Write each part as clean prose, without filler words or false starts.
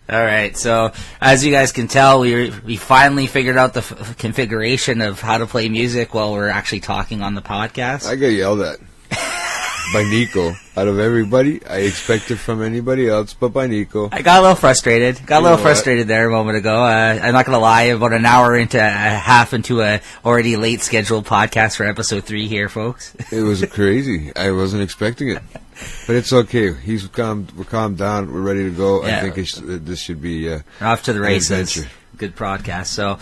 All right, so as you guys can tell, we finally figured out the configuration of how to play music while we're actually talking on the podcast. I got yelled at by Nico. Out of everybody, I expect it from anybody else, but by Nico. I got a little frustrated. There a moment ago. I'm not going to lie, about an hour into half into a already late scheduled podcast for episode 3 here, folks. It was crazy. I wasn't expecting it. But it's okay. We're calmed down. We're ready to go. Yeah. I think this should be off to the races. Good podcast. So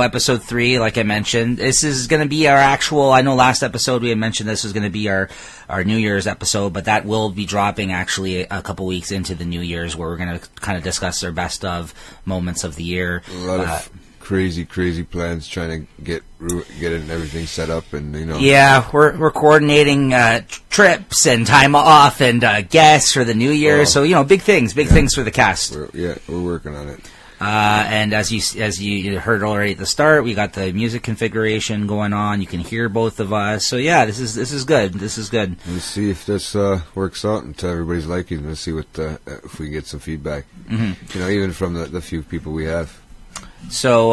episode 3, like I mentioned, this is going to be our actual. I know last episode we had mentioned this was going to be our New Year's episode, but that will be dropping actually a couple weeks into the New Year's, where we're going to kind of discuss our best of moments of the year. A lot of crazy plans, trying to get everything set up, and Yeah, we're coordinating trips and time off and guests for the New Year. So big things for the cast. We're working on it. And as you heard already at the start, we got the music configuration going on. You can hear both of us. So yeah, this is good. This is good. Let's see if this works out and to everybody's liking. Let's see what if we get some feedback. Mm-hmm. Even from the few people we have. So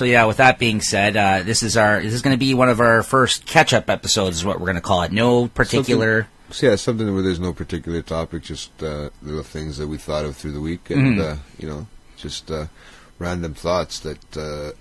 yeah. With that being said, this is going to be one of our first catch-up episodes, is what we're going to call it. No particular. Something where there's no particular topic, just little things that we thought of through the week, and just random thoughts that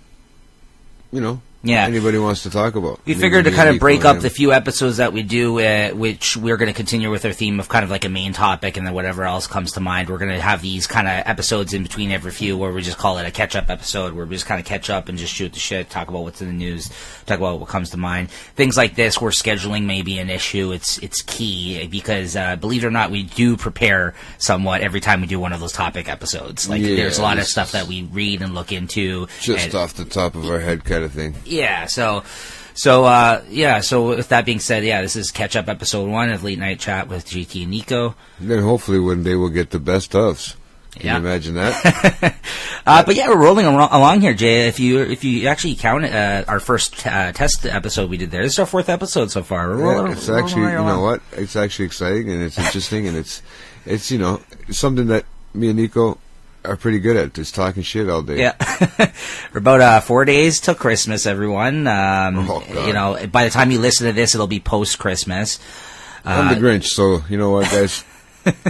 anybody wants to talk about. We figured to kind of break up the few episodes that we do, which we're going to continue with our theme of kind of like a main topic, and then whatever else comes to mind. We're going to have these kind of episodes in between every few, where we just call it a catch-up episode, where we just kind of catch up and just shoot the shit, talk about what's in the news, talk about what comes to mind. Things like this, where scheduling may be an issue, it's key, because believe it or not, we do prepare somewhat every time we do one of those topic episodes. There's a lot of stuff that we read and look into. Just off the top of our head kind of thing. Yeah, so with that being said, this is catch-up episode 1 of Late Night Chat with GT and Nico. And then hopefully one day we'll get the best ofs. Can you imagine that? But yeah, we're rolling along here, Jay. If you actually count our first test episode we did there, this is our 4th episode so far. It's actually, what? It's actually exciting, and it's interesting, and it's something that me and Nico are pretty good at, just talking shit all day. Yeah. We're about 4 days till Christmas, everyone. By the time you listen to this, it'll be post-Christmas. I'm the Grinch, so you know what, guys?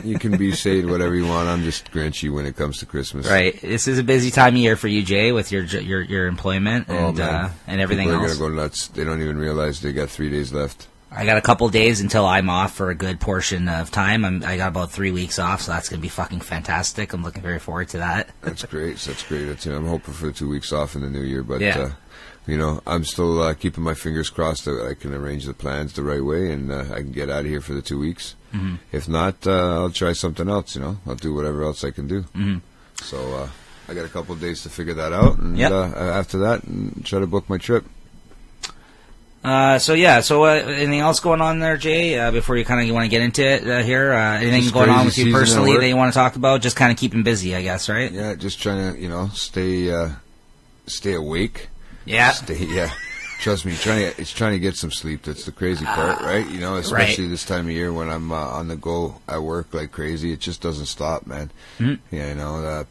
You can be saying whatever you want. I'm just Grinchy when it comes to Christmas. Right. This is a busy time of year for you, Jay, with your employment and everything else. People are going to go nuts. They don't even realize they got 3 days left. I got a couple days until I'm off for a good portion of time. I got about 3 weeks off, so that's going to be fucking fantastic. I'm looking very forward to that. That's great. I'm hoping for 2 weeks off in the new year, but I'm still keeping my fingers crossed that I can arrange the plans the right way, and I can get out of here for the 2 weeks. Mm-hmm. If not, I'll try something else. I'll do whatever else I can do. Mm-hmm. So I got a couple of days to figure that out, and after that, try to book my trip. So anything else going on there, Jay, before you want to get into it here? Anything going on with you personally that you want to talk about? Just kind of keeping busy, I guess, right? Yeah, just trying to, stay awake. Yeah. Trust me, it's trying to get some sleep. That's the crazy part, right? Especially this time of year when I'm on the go at work like crazy. It just doesn't stop, man. Mm-hmm. Yeah,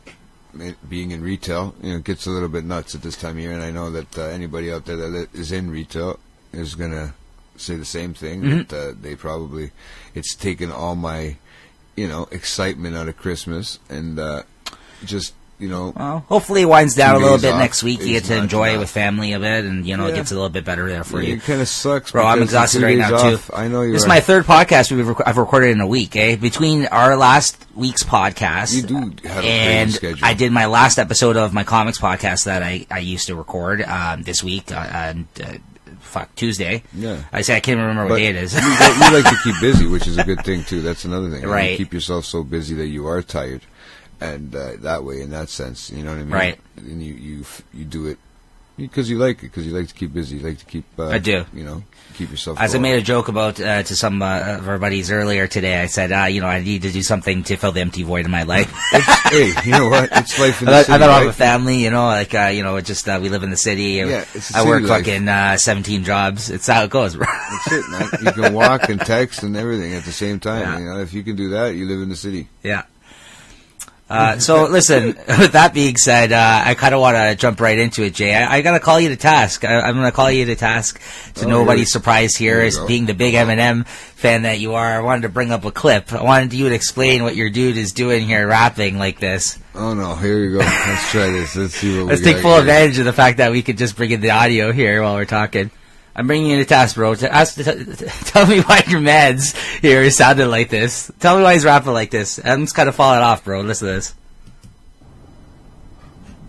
being in retail, it gets a little bit nuts at this time of year, and I know that anybody out there that is in retail is going to say the same thing. Mm-hmm. That it's taken all my, excitement out of Christmas, and well, hopefully it winds down a little bit next week. You get to enjoy it with family a bit, and it gets a little bit better there for you. It kind of sucks, bro. I'm exhausted right now too. I know you. This is my 3rd podcast I've recorded in a week. Between our last week's podcast, you do have a crazy schedule. I did my last episode of my comics podcast that I used to record this week. Tuesday. Yeah. I can't remember what day it is. you like to keep busy, which is a good thing too. That's another thing. Right. You keep yourself so busy that you are tired, and that way, in that sense, you know what I mean. Right. And you do it Because you like it. Because you like to keep busy. You like to keep. I do. Keep yourself. As going. I made a joke about to some of our buddies earlier today, I said, I need to do something to fill the empty void in my life. Hey, you know what? It's life in the city. I don't have right? a family, just we live in the city. Yeah, it's a I work life. fucking 17 jobs. It's how it goes, bro. That's it, man. You can walk and text and everything at the same time. Yeah. If you can do that, you live in the city. Yeah. So listen, with that being said, I kind of want to jump right into it, Jay. I got to call you to task. I'm going to call you to task to nobody's surprise here as being the big Eminem fan that you are. I wanted to bring up a clip. I wanted you to explain what your dude is doing here rapping like this. Oh, no. Here we go. Let's try this. Let's see what Let's take full advantage of the fact that we could just bring in the audio here while we're talking. I'm bringing you to task, bro. Tell me why your meds here sounded like this. Tell me why he's rapping like this. I'm just kind of falling off, bro. Listen to this.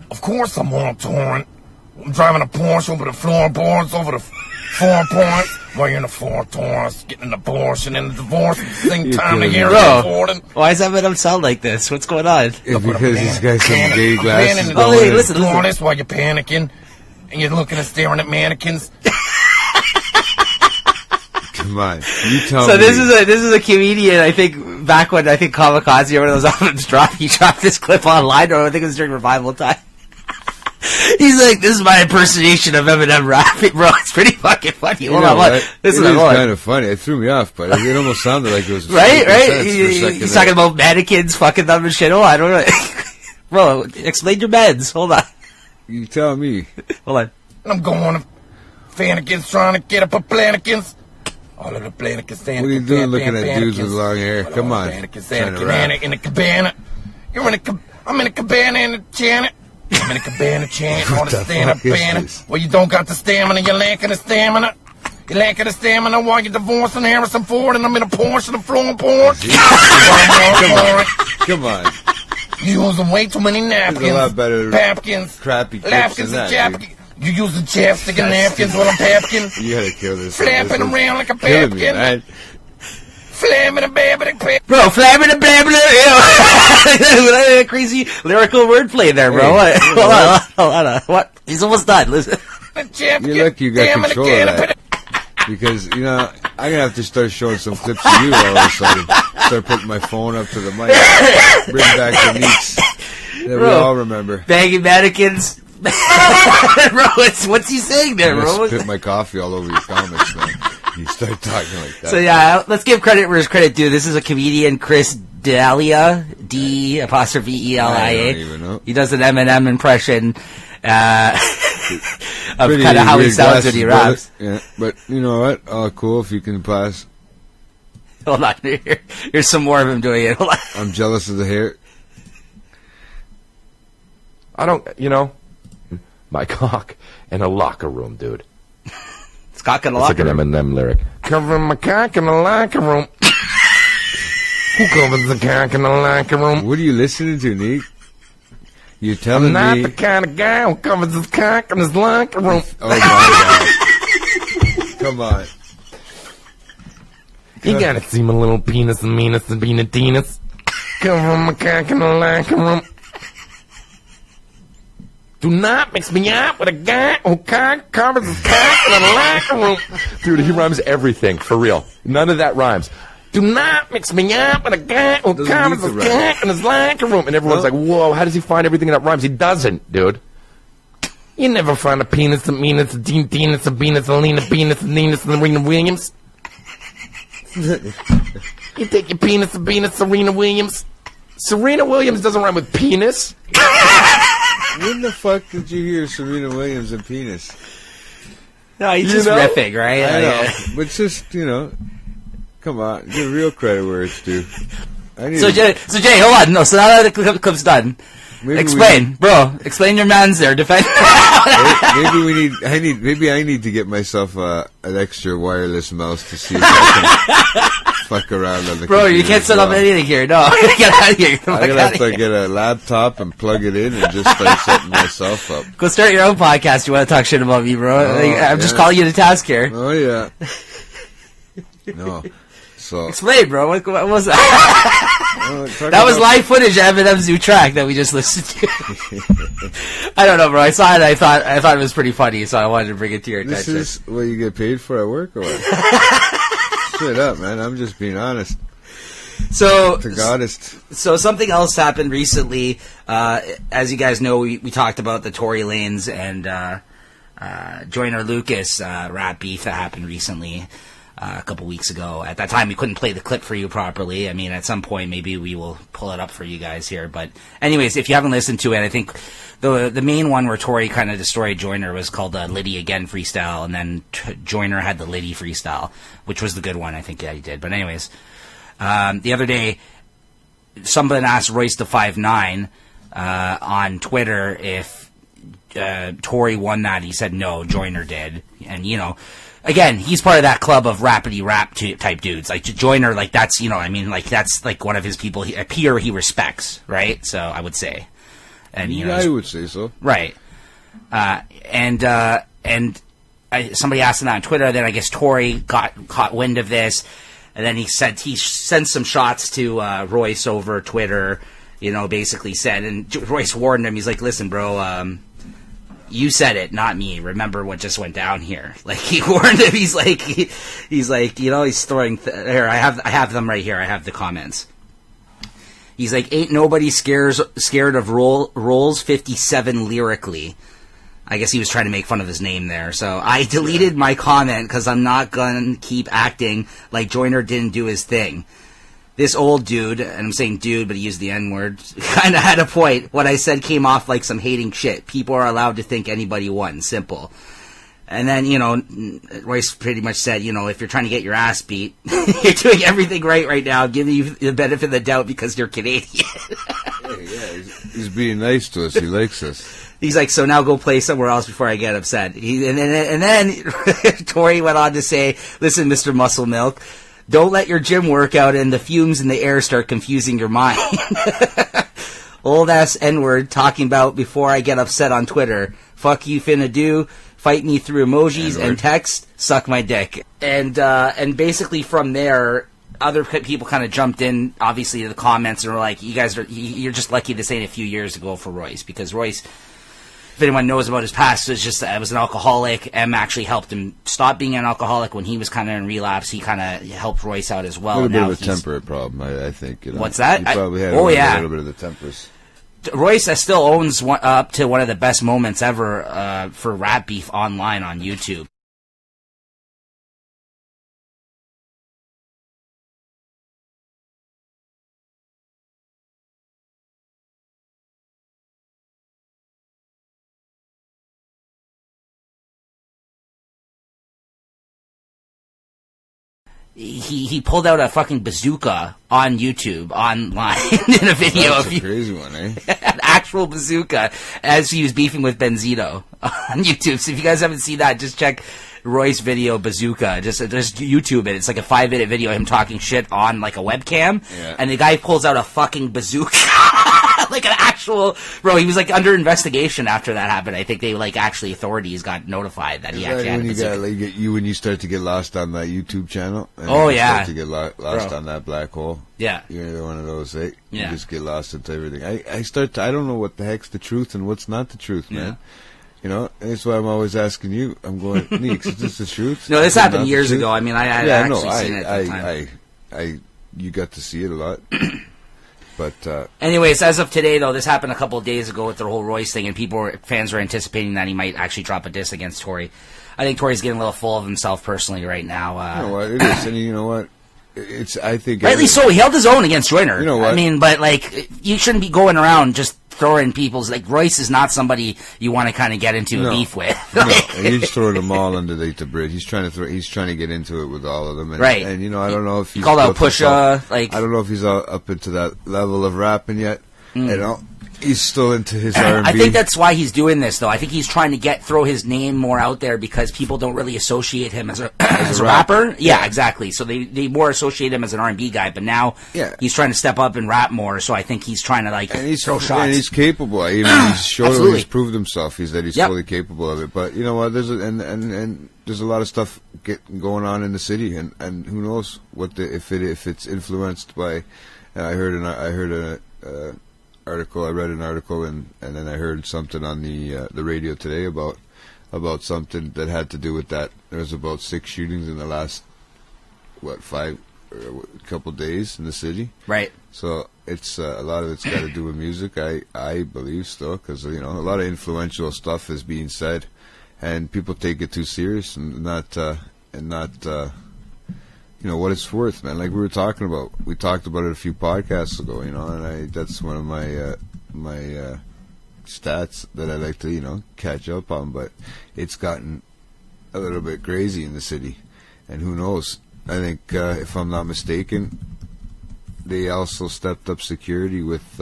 Of course I'm on torrent. I'm driving a Porsche over the floorboards, over the four points, while you're in the four Taurus, getting an abortion and a divorce at the same time of year. Bro, why does Eminem sound like this? What's going on? Yeah, because this guy's some gay glasses. Oh, hey, listen. While you're panicking, and you're looking and staring at mannequins. Come on, you tell me. So this is a comedian. I think back when Kamikaze or one of those albums dropped, he dropped this clip online, or I think it was during revival time. He's like, "This is my impersonation of Eminem rapping, bro. It's pretty fucking funny." Hold on, what? This is kind of funny. It threw me off, but it almost sounded like it was right. He's talking about mannequins fucking them and shit. Oh, I don't know, bro. Explain your meds. Hold on. You tell me. Hold on. I'm going to Fannikins trying to get up a Plannikins. All of the Plannikins. What are you doing looking at dudes with long hair? Come on. Plannikins in a cabana. I'm in a cabana in a Janet. I'm in a cabana chant on a stand-up banner. Well, you don't got the stamina, you're lacking the stamina. You're lacking the stamina while you're divorcing Harrison Ford and I'm in a Porsche, the flowing Porsche. Come on. You're using way too many napkins. There's a lot better napkins. Crappy clips napkins than and that, dude. You using chapstick and napkins while I'm papkin. You gotta kill this. Flapping around like a papkin. Flamming a babbling. Bro, flamming a babbling. Crazy lyrical wordplay there, bro. Hey, hold on. What? He's almost done. Listen. You're lucky you got control of that. Because, I'm going to have to start showing some clips of you all of a sudden. Start putting my phone up to the mic. Bring back the meats that we all remember. Bagging mannequins. Bro, what's he saying there, bro? I spit my coffee all over your comments, man. You start talking like that. So, yeah, let's give credit where credit due. This is a comedian, Chris D'Elia, D''Elia. I don't even know. He does an Eminem impression of kind of how he sounds when he raps. Yeah, but you know what? Oh, cool if you can pass. Hold on. Here's some more of him doing it. Hold on. I'm jealous of the hair. I don't, my cock in a locker room, dude. It's cock in a locker room. It's like an Eminem lyric. Covering my cock in a locker room. Who covers the cock in the locker room? What are you listening to, Nick? You're telling me... I'm not the kind of guy who covers his cock in his locker room. Oh, my God. Come on. You gotta see my little penis and meanest and being a penis. Covering my cock in the locker room. Do not mix me up with a guy who covers his cock in the locker room. Dude, he rhymes everything, for real. None of that rhymes. Do not mix me up with a guy who covers his cock in his locker room. And everyone's like, whoa, how does he find everything that rhymes? He doesn't, dude. You never find a penis, a meanus, a Dean Venus, a Venus, a Lena Venus, a Nina, Serena Williams. You take your penis, a Venus, Serena Williams. Serena Williams doesn't rhyme with penis. When the fuck did you hear Serena Williams and penis? No, he's just riffing, right? I know. But just, come on. Give real credit where it's due. So Jay, hold on. No, so now that the clip's done. Explain your man's there. Defend. Maybe I need to get myself an extra wireless mouse to see if I can fuck around on the Bro, you can't set up anything here. No, get out of here. I'm gonna have to get a laptop and plug it in and just start setting myself up. Go start your own podcast. You want to talk shit about me, bro? I'm just calling you to task here. Oh yeah. No. So explain, bro. What was that? That was live footage of Eminem's new track that we just listened to. I don't know, bro. I saw it. I thought it was pretty funny, so I wanted to bring it to your attention. This is what you get paid for at work, or what? Straight up, man. I'm just being honest. So, So something else happened recently. As you guys know, we talked about the Tory Lanez and Joyner Lucas rap beef that happened recently. A couple weeks ago. At that time, we couldn't play the clip for you properly. I mean, at some point, maybe we will pull it up for you guys here. But anyways, if you haven't listened to it, I think the main one where Tory kind of destroyed Joyner was called the Liddy Again freestyle, and then Joyner had the Liddy freestyle, which was the good one, I think, he did. But anyways, the other day, someone asked Royce the 5'9" on Twitter if Tory won that. He said no, Joyner did. And, you know, again, he's part of that club of rapidy rap type dudes. Like Joyner, like that's, you know, I mean, like that's like one of his people, a peer he respects, right? So I would say, and you know, I would say so, right? Somebody asked him that on Twitter. Then I guess Tory caught wind of this, and then he sent some shots to Royce over Twitter. You know, basically said, and Royce warned him. He's like, "Listen, bro." You said it, not me. Remember what just went down here. Like, he warned him. He's like, you know, he's throwing here. I have them right here. I have the comments. He's like, ain't nobody scared of Rolls 57 lyrically. I guess he was trying to make fun of his name there. So I deleted my comment because I'm not gonna keep acting like Joyner didn't do his thing. This old dude, and I'm saying dude, but he used the N-word, kind of had a point. What I said came off like some hating shit. People are allowed to think anybody won. Simple. And then, you know, Royce pretty much said, you know, if you're trying to get your ass beat, you're doing everything right now. I'm giving you the benefit of the doubt because you're Canadian. He's being nice to us. He likes us. He's like, so now go play somewhere else before I get upset. And then Tory went on to say, listen, Mr. Muscle Milk, don't let your gym workout and the fumes in the air start confusing your mind. Old ass N-word talking about before I get upset on Twitter. Fuck you finna do. Fight me through emojis N-word. And text. Suck my dick. And basically from there, other people kind of jumped in, obviously, to the comments and were like, you're just lucky this ain't a few years ago for Royce. Because Royce, if anyone knows about his past, I was an alcoholic. M actually helped him stop being an alcoholic when he was kind of in relapse. He kind of helped Royce out as well. A little bit of a temperate problem, I think. You know? What's that? He probably had a little bit of the tempers. Royce still owns up to one of the best moments ever for rap beef online on YouTube. He pulled out a fucking bazooka on YouTube online in a video. That's a crazy one, eh? An actual bazooka as he was beefing with Benzito on YouTube. So if you guys haven't seen that, just check Royce video bazooka. Just YouTube it. It's like a 5-minute video of him talking shit on like a webcam, and the guy pulls out a fucking bazooka. Like an actual bro, he was like under investigation after that happened. I think they actually authorities got notified that he actually had a bazooka. When you start to get lost on that YouTube channel. And start to get lost on that black hole. Yeah, you're one of those. You just get lost into everything. I don't know what the heck's the truth and what's not the truth, man. You know, and that's why I'm always asking you. I'm going, Neeks, is this the truth? No, this happened years ago. I mean, I had actually seen it at the time. You got to see it a lot. But anyways, as of today, though, this happened a couple of days ago with the whole Royce thing, and fans were anticipating that he might actually drop a diss against Tory. I think Tory's getting a little full of himself personally right now. You know what? It is, and you know what? I think rightly so. He held his own against Joyner. You know what? I mean, but you shouldn't be going around just throwing people's Royce is not somebody you want to kind of get into a beef with. No, he's throwing them all under the bridge. He's trying to get into it with all of them. And, right. And I don't know if he's called out Pusha. I don't know if he's up into that level of rapping yet. You know, he's still into his R&B. I think that's why he's doing this, though. I think he's trying to throw his name more out there because people don't really associate him as a rapper. Yeah, exactly. So they more associate him as an R&B guy, but now he's trying to step up and rap more. So I think he's trying to throw shots. And he's capable. He's shown he's proved himself. He's fully capable of it. But you know what? There's a lot of stuff going on in the city, and who knows if it's influenced by I heard an article. I read an article, and then I heard something on the radio today about something that had to do with that. There was about 6 shootings in the last couple days in the city. Right. So it's a lot of it's got to do with music. I believe still, because a lot of influential stuff is being said, and people take it too serious and not what it's worth, man. Like we talked about it a few podcasts ago, and that's one of my stats that I like to catch up on. But it's gotten a little bit crazy in the city, and who knows? I think if I'm not mistaken, they also stepped up security with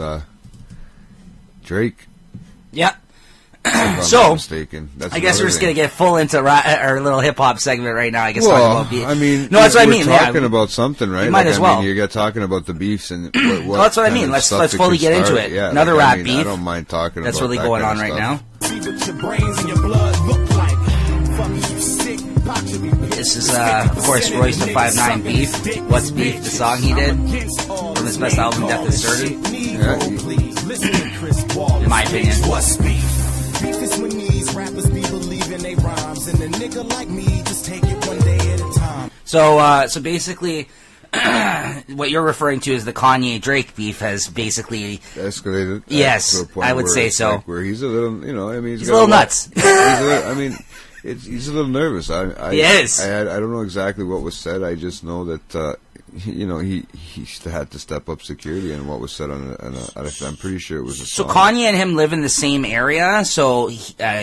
Drake. Yeah. So, I guess we're just going to get full into our little hip-hop segment right now. I guess talking about that's what I mean. We're talking about something, right? Might as well. You're talking about the beefs and well, that's what I mean. Let's fully get into it. Yeah, another rap beef. I don't mind talking that's about really that going kind on right now. See what your brains and your blood look like. Fuck you sick, this is, of course, Royce the 5'9" Beef. What's Beef? The song he did from his best album, Death is Certain. Yeah. In my opinion. What's beef? Beef is when these rappers be believing they rhymes, and a nigga like me just take it one day at a time. So basically, what you're referring to is the Kanye Drake beef has basically escalated. Yes, to a point I would say so. Like where he's a little, he's a little nuts. He's a little nervous. He is. I don't know exactly what was said. I just know that he had to step up security, and what was said on I'm pretty sure it was a song. So Kanye and him live in the same area. So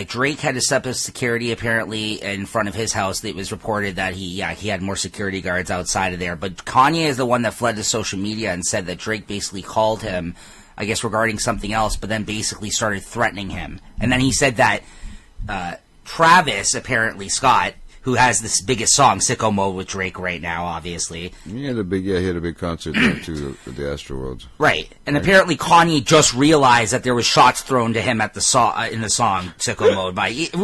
Drake had to step up security apparently in front of his house. It was reported that he had more security guards outside of there. But Kanye is the one that fled to social media and said that Drake basically called him, I guess regarding something else, but then basically started threatening him. And then he said that Travis, apparently Scott, who has this biggest song, Sicko Mode, with Drake right now, obviously. He had a big concert there too at the Astroworld. Right, and apparently Kanye just realized that there was shots thrown to him at the in the song Sicko Mode.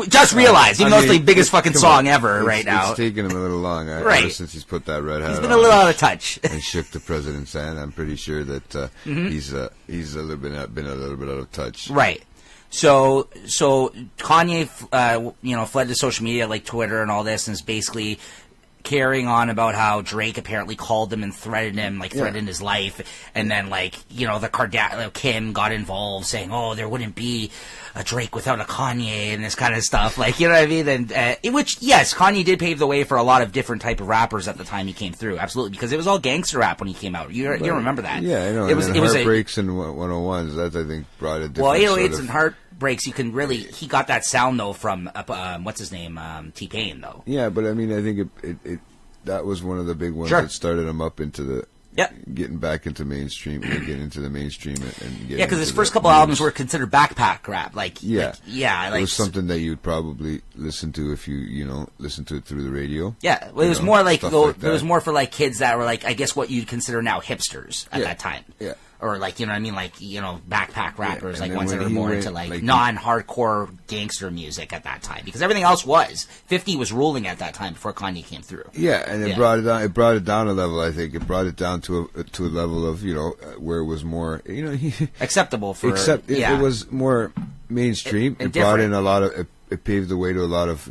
Just realized, even though it's the biggest fucking song ever right now. It's taken him a little long, right? Since he's put that red hat on. He's been a little out of touch and shook the president's hand. I'm pretty sure that he's a little bit been a little bit out of touch. Right. So Kanye, fled to social media like Twitter and all this, and is basically carrying on about how Drake apparently called him and threatened him, threatened his life, and then the Kim got involved, saying, "Oh, there wouldn't be a Drake without a Kanye," and this kind of stuff, you know what I mean? And which, yes, Kanye did pave the way for a lot of different type of rappers at the time he came through, absolutely, because it was all gangster rap when he came out. You remember that? Yeah, I know. It was Heartbreaks and 101s. That I think brought a different. Well, 808s and Heartbreaks, you can really. He got that sound though from what's his name, T-Pain though. Yeah, but I mean, I think it that was one of the big ones that started him up into the. Yep. Getting back into mainstream, getting into the mainstream, and because his first couple albums were considered backpack rap, it was something that you'd probably listen to if you listen to it through the radio. Yeah, well, it was more it was more for kids that were I guess what you'd consider now hipsters at that time. Yeah. Or you know what I mean, backpack rappers, ones that were more into like non-hardcore gangster music at that time, because everything else was 50 was ruling at that time before Kanye came through. Yeah, and it brought it down. It brought it down a level. I think it brought it down to a level of where it was more acceptable for. It was more mainstream. It brought in a lot of. It paved the way to a lot of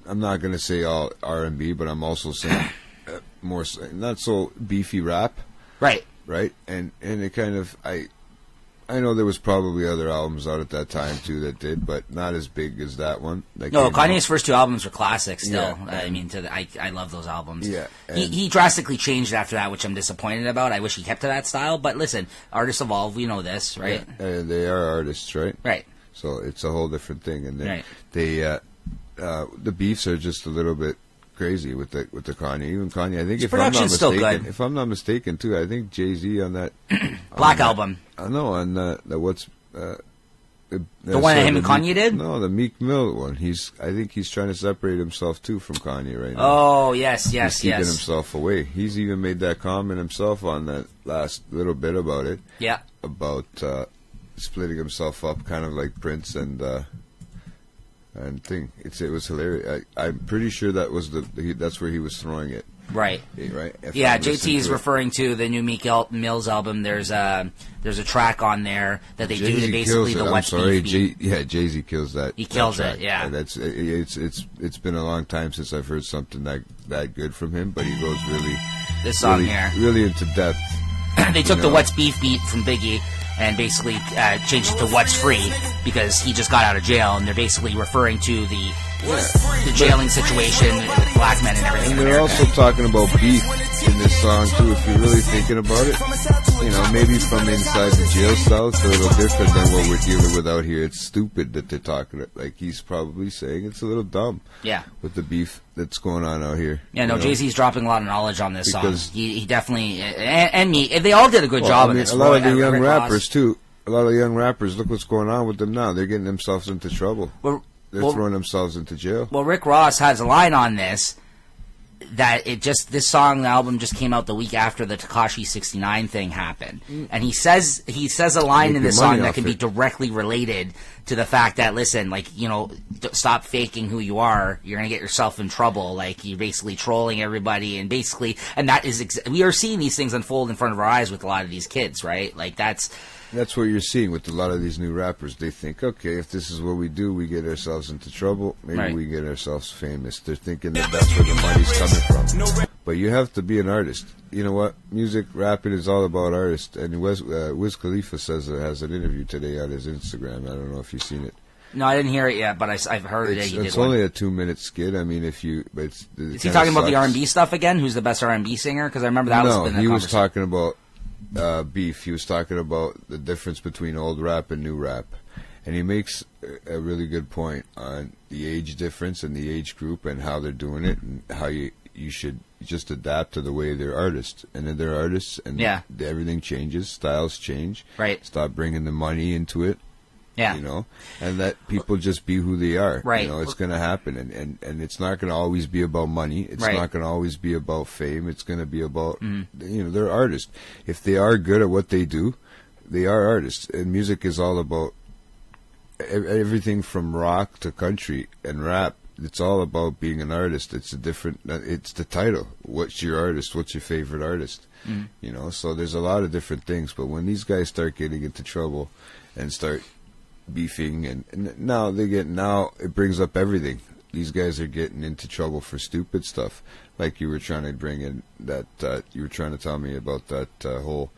I'm not going to say all R&B, but I'm also saying more not so beefy rap. Right. Right, and it kind of I know there was probably other albums out at that time too that did, but not as big as that one. No, Kanye's first 2 albums were classics. Still, yeah. I love those albums. Yeah, he drastically changed after that, which I'm disappointed about. I wish he kept to that style. But listen, artists evolve. We know this, right? Yeah, they are artists, right? Right. So it's a whole different thing, and the beefs are just a little bit crazy with the Kanye. Even Kanye, I think if I'm not mistaken too, I think Jay-Z on that Black album. I know on the what's the one that him and Kanye did? No, the Meek Mill one. I think he's trying to separate himself too from Kanye right now. Oh yes, he's keeping himself away. He's even made that comment himself on that last little bit about it. Yeah, about splitting himself up, kind of like Prince and thing. It was hilarious. I'm pretty sure that was that's where he was throwing it. Right. Right. Yeah, JT is referring to the new Meek Mills album. There's a track on there that they do to basically the What's Beef beat. Jay-Z kills that. He kills it. Yeah. It's been a long time since I've heard something that good from him, but he goes this song here really into depth. They took the What's Beef beat from Biggie and basically changed it to What's Free because he just got out of jail, and they're basically referring to the jailing situation with black men and everything. And they're also talking about beef in this song too. If you're really thinking about it, maybe from inside the jail cell, it's a little different than what we're dealing with out here. It's stupid that they're talking it. Like he's probably saying it's a little dumb. Yeah. With the beef that's going on out here. Yeah, no, Jay-Z's dropping a lot of knowledge on this song. He definitely and me. They all did a good job of this. A lot of the young rappers too. A lot of young rappers. Look what's going on with them now. They're getting themselves into trouble. They're throwing themselves into jail. Well, Rick Ross has a line on this that this song, the album just came out the week after the Tekashi 69 thing happened, and he says a line in this song that can be directly related to the fact that stop faking who you are. You're gonna get yourself in trouble. Like you're basically trolling everybody, and that is we are seeing these things unfold in front of our eyes with a lot of these kids, right? Like that's what you're seeing with a lot of these new rappers. They think, okay, if this is what we do, we get ourselves into trouble. Maybe we get ourselves famous. They're thinking that that's where the money's coming from. But you have to be an artist. You know what? Music, rapping is all about artists. And Wiz Khalifa has an interview today on his Instagram. I don't know if you've seen it. No, I didn't hear it yet, but I've heard it. It's only a 2-minute skit. I mean, is he talking about the R&B stuff again? Who's the best R&B singer? Because I remember that was been a conversation. Was talking about beef. He was talking about the difference between old rap and new rap, and he makes a really good point on the age difference and the age group and how they're doing it, and how you should just adapt to the way they're artists, and then they're artists, and everything changes, styles change. Right. Stop bringing the money into it. Yeah. And let people just be who they are. Right. It's going to happen. And it's not going to always be about money. It's not going to always be about fame. It's going to be about, they're artists. If they are good at what they do, they are artists. And music is all about everything from rock to country and rap. It's all about being an artist. It's the title. What's your artist? What's your favorite artist? So there's a lot of different things. But when these guys start getting into trouble and start beefing, and now it brings up everything. These guys are getting into trouble for stupid stuff, like you were trying to bring in that you were trying to tell me about that whole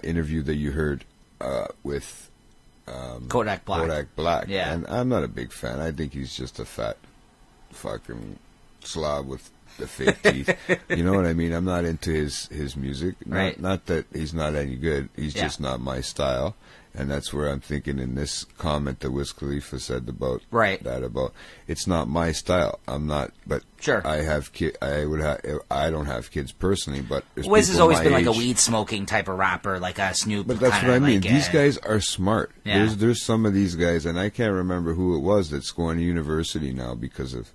interview that you heard with Kodak Black. Yeah, and I'm not a big fan. I think he's just a fat fucking slob with the fake teeth. You know what I mean? I'm not into his music. Not that he's not any good. He's just not my style. And that's where I'm thinking in this comment that Wiz Khalifa said about about it's not my style. I'm not, but sure. I have I don't have kids personally, but Wiz has always been like a weed smoking type of rapper, like a Snoop. But that's what I mean. These guys are smart. Yeah. There's some of these guys, and I can't remember who it was that's going to university now because of.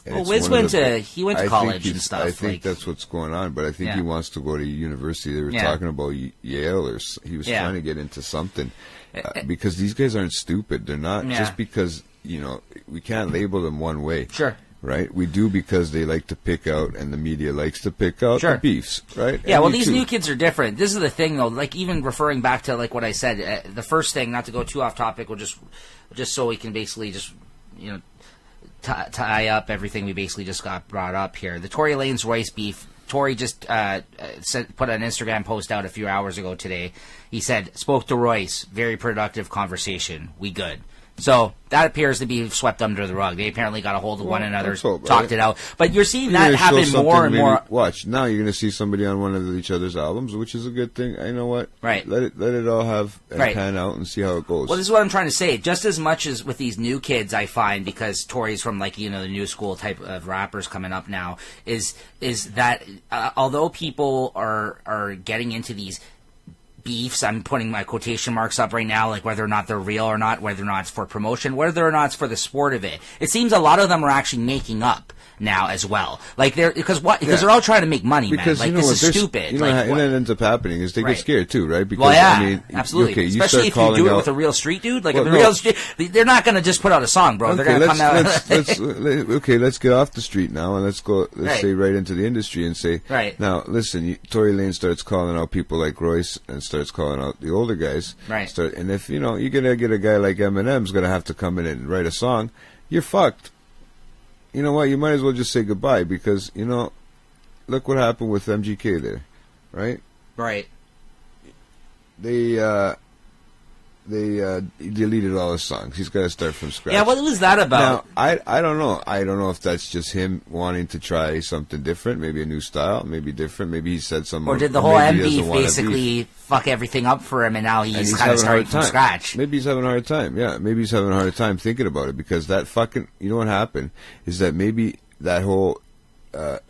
Well, Wiz went to college and stuff. I think that's what's going on, but I think he wants to go to university. They were talking about Yale, or he was trying to get into something because these guys aren't stupid. They're not just because we can't label them one way. Sure. Right, we do because they like to pick out, and the media likes to pick out the beefs, right? Yeah, well, these new kids are different. This is the thing, though. Like even referring back to like what I said, the first thing, not to go too off topic, we'll just so we can basically just tie up everything we basically just got brought up here. The Tory Lanez Royce beef. Tory just put an Instagram post out a few hours ago today. He said, spoke to Royce, very productive conversation. We good. So that appears to be swept under the rug. They apparently got a hold of one another, talked it out. But you're seeing that happen more and more. Watch, now you're going to see somebody on one of each other's albums, which is a good thing. You know what? Right. Let it all have pan out and see how it goes. Well, this is what I'm trying to say. Just as much as with these new kids, I find, because Tory's from the new school type of rappers coming up now, is that although people are getting into these beefs, I'm putting my quotation marks up right now, like whether or not they're real or not, whether or not it's for promotion, whether or not it's for the sport of it. It seems a lot of them are actually making up now as well. Like because they're all trying to make money, because, man. Like, this is stupid. You know, and that ends up happening is they get scared too, right? Because, well, yeah, I mean, absolutely. Okay, especially if you do it with a real street dude. Like, they're not going to just put out a song, bro. They're going to come out. Let's get off the street now and let's say right into the industry and say, right. Now, listen, Tory Lanez starts calling out people like Royce and starts calling out the older guys. Right. And if, you're going to get a guy like Eminem's going to have to come in and write a song, you're fucked. You know what? You might as well just say goodbye because, look what happened with MGK there, right? Right. They deleted all his songs. He's got to start from scratch. Yeah, what was that about? Now, I don't know. I don't know if that's just him wanting to try something different, maybe a new style, maybe different. Maybe he said something. Or did the whole M beef basically fuck everything up for him, and now he's kind of starting from scratch? Maybe he's having a hard time. Yeah, maybe he's having a hard time thinking about it because that fucking. You know what happened is that maybe that whole.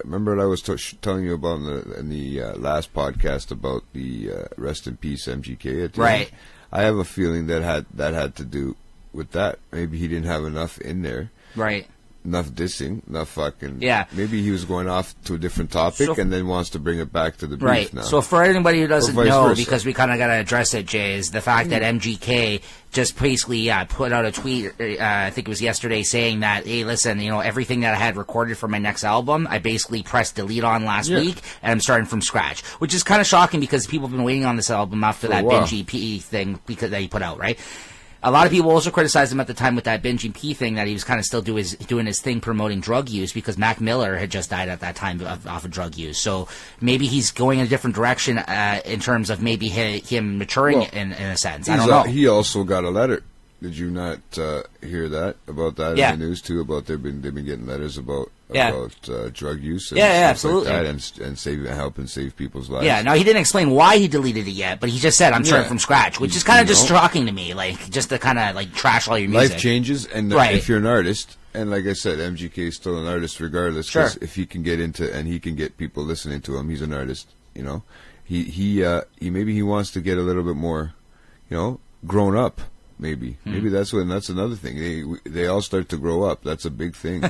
Remember what I was telling you about in the last podcast about the rest in peace MGK at the right. end? I have a feeling that had to do with that. Maybe he didn't have enough in there. Right. Enough dissing, enough fucking... Yeah. Maybe he was going off to a different topic and then wants to bring it back to the beef right. now. So for anybody who doesn't know, versa. because we kind of got to address it, Jay, is the fact that MGK just basically put out a tweet, I think it was yesterday, saying that, hey, listen, everything that I had recorded for my next album, I basically pressed delete on last week, and I'm starting from scratch. Which is kind of shocking because people have been waiting on this album after that Binge EP thing that he put out, right? A lot of people also criticized him at the time with that Binge EP thing that he was kind of still doing his thing promoting drug use because Mac Miller had just died at that time off of drug use. So maybe he's going in a different direction in terms of maybe him maturing in a sense. I don't know. He also got a letter. Did you not hear about that in the news too? About they've been getting letters about drug use. And absolutely. Like that and helping save people's lives. Yeah. Now he didn't explain why he deleted it yet, but he just said I'm starting from scratch, which is kind of just shocking to me. Like just to kind of like trash all your music. Life changes, and if you're an artist, and like I said, MGK is still an artist regardless. Sure. If he can get into and he can get people listening to him, he's an artist. He maybe he wants to get a little bit more, grown up. Maybe that's another thing. They all start to grow up. That's a big thing.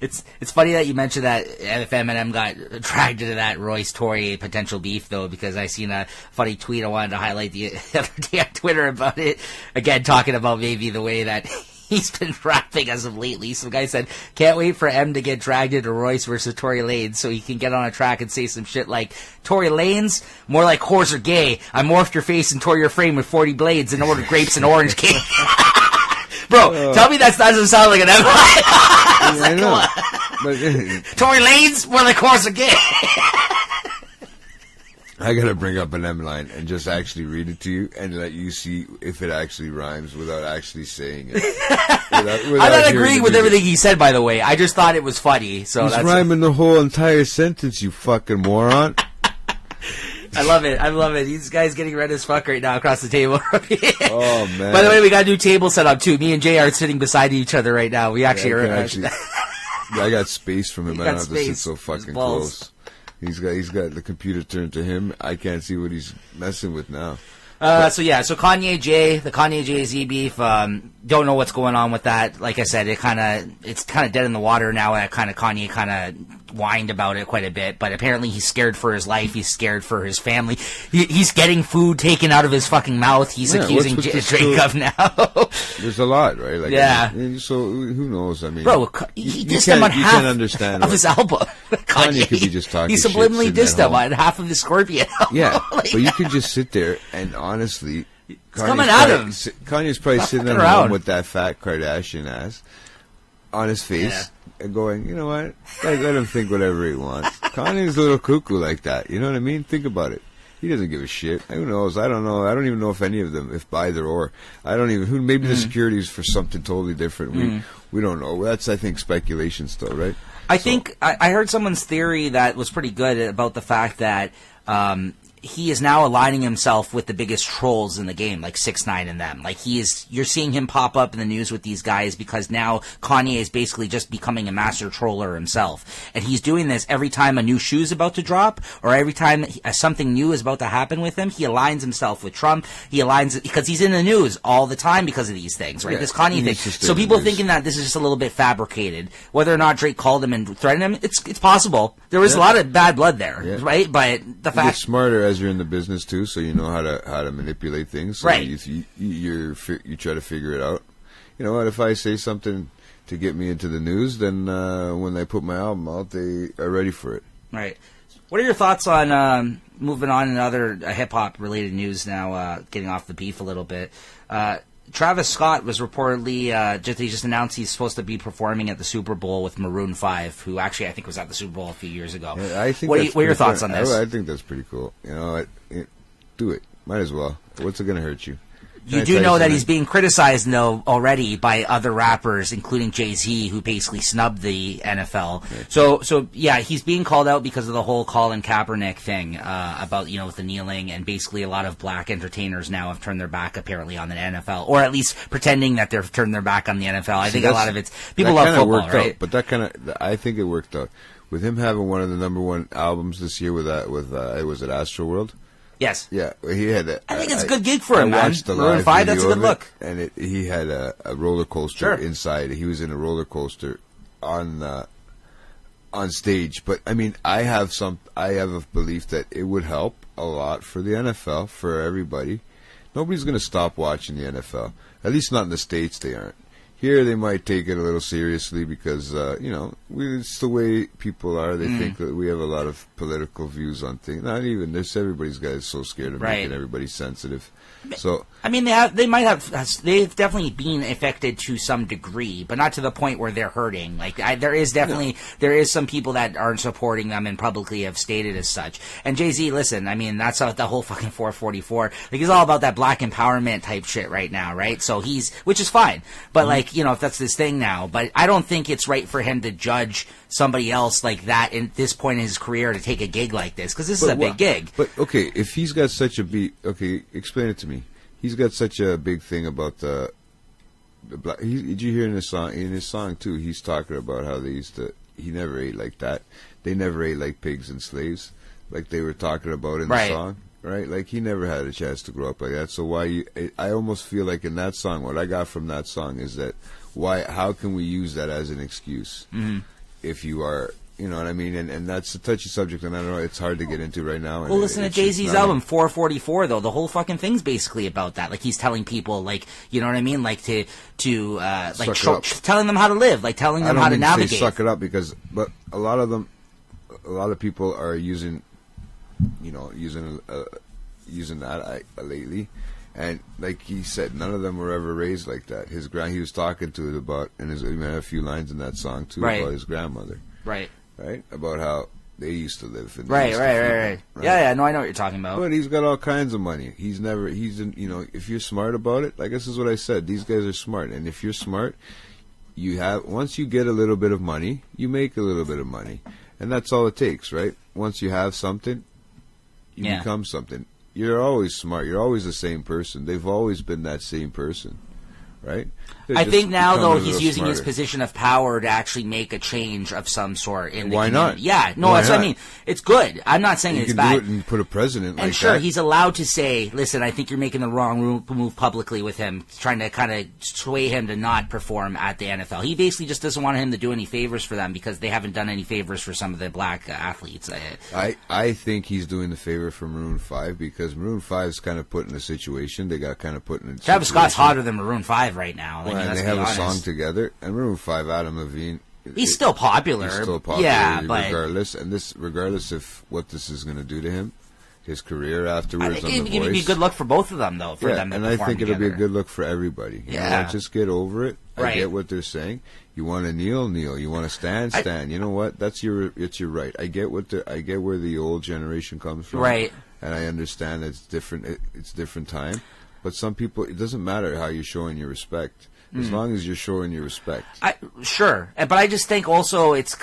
It's funny that you mentioned that if Eminem got dragged into that Royce Tory potential beef though, because I seen a funny tweet I wanted to highlight the other day on Twitter about it. Again, talking about maybe the way that he's been rapping as of lately. Some guy said, can't wait for M to get dragged into Royce versus Tory Lanez so he can get on a track and say some shit like, Tory Lanez, more like whores are gay. I morphed your face and tore your frame with 40 blades and ordered grapes and orange cake. Bro, tell me that doesn't sound like an M line. I know. But, Tory Lanez, more like whores are gay. I gotta bring up an M line and just actually read it to you and let you see if it actually rhymes without actually saying it. I'm not agreeing with everything he said, by the way. I just thought it was funny. So he's rhyming the whole entire sentence, you fucking moron. I love it. These guys getting red as fuck right now across the table. Oh man! By the way, we got a new table set up too. Me and Jay are sitting beside each other right now. We actually are. I got space from him. I don't have to sit so fucking close. He's got the computer turned to him. I can't see what he's messing with now. So Kanye Jay-Z beef, don't know what's going on with that. Like I said, it's kind of dead in the water now. Kanye kind of whined about it quite a bit, but apparently he's scared for his life. He's scared for his family. He's getting food taken out of his fucking mouth. He's accusing Drake of now. There's a lot, right? Like, yeah. So who knows? I mean, bro, he dissed him on half of his album. Kanye could be just talking. He subliminally dissed him on half of his Scorpion album. Yeah, but you could just sit there and honestly, Kanye's probably sitting at home with that fat Kardashian ass on his face and going, you know what? Let him think whatever he wants. Kanye's a little cuckoo like that. You know what I mean? Think about it. He doesn't give a shit. Who knows? I don't know. I don't even know if any of them, if either or. I don't even. Maybe the security's for something totally different. We don't know. That's, I think, speculation still, right? I think I heard someone's theory that was pretty good about the fact that he is now aligning himself with the biggest trolls in the game, like 6ix9ine and them. Like you're seeing him pop up in the news with these guys because now Kanye is basically just becoming a master troller himself. And he's doing this every time a new shoe is about to drop or every time something new is about to happen with him. He aligns himself with Trump. He aligns because he's in the news all the time because of these things, right? This Kanye thing. So people thinking that this is just a little bit fabricated. Whether or not Drake called him and threatened him, it's possible. There was a lot of bad blood there, right? But the fact... Get smarter as you're in the business too, so you know how to manipulate things. So right. You try to figure it out. You know what? If I say something to get me into the news, then when I put my album out, they are ready for it. Right. What are your thoughts on moving on in other hip hop related news now? Getting off the beef a little bit. Travis Scott was reportedly he just announced he's supposed to be performing at the Super Bowl with Maroon 5, who actually I think was at the Super Bowl a few years ago. Yeah, I think what are your thoughts on this? I think that's pretty cool. You know, do it. Might as well. What's it going to hurt you? You do know that he's being criticized, though, already by other rappers, including Jay-Z, who basically snubbed the NFL. Yeah. So yeah, he's being called out because of the whole Colin Kaepernick thing about, with the kneeling, and basically a lot of black entertainers now have turned their back, apparently, on the NFL, or at least pretending that they've turned their back on the NFL. I think a lot of it's... People love football, right? Out, but I think it worked out. With him having one of the #1 albums this year was it Astroworld? Yes. Yeah, he had. I think it's a good gig for him, man. Maroon 5, that's a good look. And he had a roller coaster inside. He was in a roller coaster on stage. But I mean, I have a belief that it would help a lot for the NFL, for everybody. Nobody's going to stop watching the NFL. At least not in the States, they aren't. Here, they might take it a little seriously because, it's the way people are. They think that we have a lot of political views on things. Not even this. Everybody's guys so scared of making everybody sensitive. So I mean, they've definitely been affected to some degree, but not to the point where they're hurting. Like there is some people that aren't supporting them and publicly have stated as such. And Jay-Z, listen, I mean, that's the whole fucking 444. Like he's all about that black empowerment type shit right now, right? So which is fine, but if that's this thing now, but I don't think it's right for him to judge somebody else like that in this point in his career to take a gig like this, because this is a big gig. But okay, if he's got such a explain it to me. He's got such a big thing about the black. Did you hear in his song? In his song too, he's talking about how he never ate like that. They never ate like pigs and slaves, like they were talking about in the song, right? Like he never had a chance to grow up like that. So I almost feel like in that song, what I got from that song is that how can we use that as an excuse? Mm-hmm. If you are, you know what I mean? And that's a touchy subject, and I don't know, it's hard to get into right now. Well, listen to Jay-Z's album, 444, though. The whole fucking thing's basically about that. Like, he's telling people, like, you know what I mean? Like, telling them how to live, like, telling them how to navigate. I don't say suck it up, but a lot of people are using that lately. And like he said, none of them were ever raised like that. He was talking to it about, and he had a few lines in that song too about his grandmother, right, about how they used to live. And right. Yeah. No, I know what you're talking about. But he's got all kinds of money. If you're smart about it, like this is what I said. These guys are smart, and if you're smart, once you get a little bit of money, you make a little bit of money, and that's all it takes, right? Once you have something, you become something. You're always smart. You're always the same person. They've always been that same person, right? I think now, though, he's using his position of power to actually make a change of some sort in the community. Why not? Yeah, no, that's what I mean. It's good. I'm not saying it's bad. You can do it and put a president like that. And sure, he's allowed to say, listen, I think you're making the wrong move publicly with him, trying to kind of sway him to not perform at the NFL. He basically just doesn't want him to do any favors for them because they haven't done any favors for some of the black athletes. I think he's doing the favor for Maroon 5 because Maroon 5 is kind of put in a situation. They got kind of put in a situation. Travis Scott's hotter than Maroon 5 right now. And they have a song together, and Maroon 5, Adam Levine, he's still popular. Regardless of what this is going to do to him, his career afterwards. I think it'd be a good look for both of them, though. And I think it'll be a good look for everybody. You know, just get over it. I get what they're saying. You want to kneel. You want to stand. You know what? It's your right. I get where the old generation comes from. Right. And I understand it's different. It's different time. But some people, it doesn't matter how you're showing your respect. As long as you're showing your respect. Sure. But I just think also it's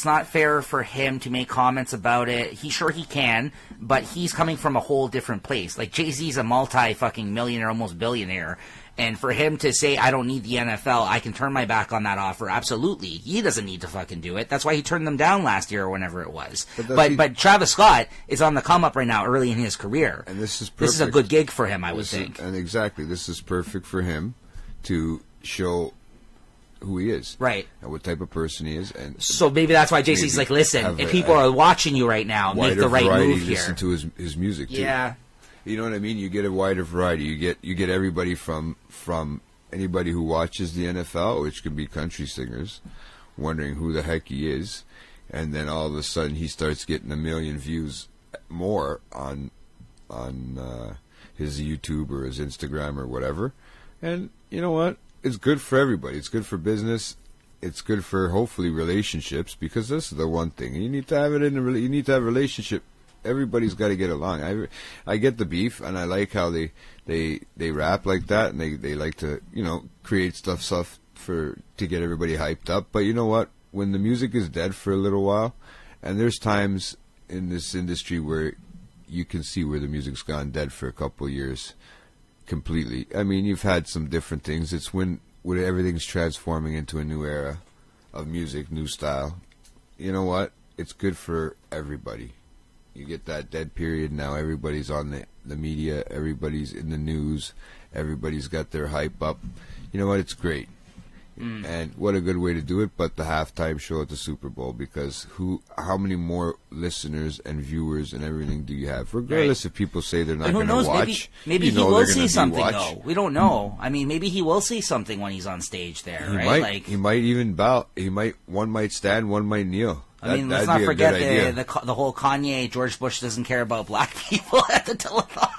not fair for him to make comments about it. He can, but he's coming from a whole different place. Like, Jay-Z's a multi-fucking millionaire, almost billionaire. And for him to say, I don't need the NFL, I can turn my back on that offer, absolutely. He doesn't need to fucking do it. That's why he turned them down last year or whenever it was. But Travis Scott is on the come up right now, early in his career. And this is perfect. This is a good gig for him, I would think. And exactly, this is perfect for him to show who he is, right, and what type of person he is, and so maybe that's why JC's like, listen, if people are watching you right now, make the right move here. Listen to his music, too. Yeah, you know what I mean. You get a wider variety. You get everybody from anybody who watches the NFL, which could be country singers, wondering who the heck he is, and then all of a sudden he starts getting 1 million views more on his YouTube or his Instagram or whatever. And you know what? It's good for everybody. It's good for business. It's good for, hopefully, relationships, because this is the one thing. You need to have it you need to have a relationship. Everybody's got to get along. I get the beef, and I like how they rap like that, and they like to, create stuff to get everybody hyped up. But you know what? When the music is dead for a little while, and there's times in this industry where you can see where the music's gone dead for a couple of years. Completely. I mean, you've had some different things. It's when everything's transforming into a new era of music, new style. You know what? It's good for everybody. You get that dead period now. Everybody's on the media. Everybody's in the news. Everybody's got their hype up. You know what? It's great. And what a good way to do it, but the halftime show at the Super Bowl, because how many more listeners and viewers and everything do you have? Regardless if people say they're not going to watch. Maybe he will see something, though. We don't know. I mean, maybe he will see something when he's on stage there, right? He might even bow. One might stand, one might kneel. I mean, let's not forget the whole Kanye, George Bush doesn't care about black people at the telethon.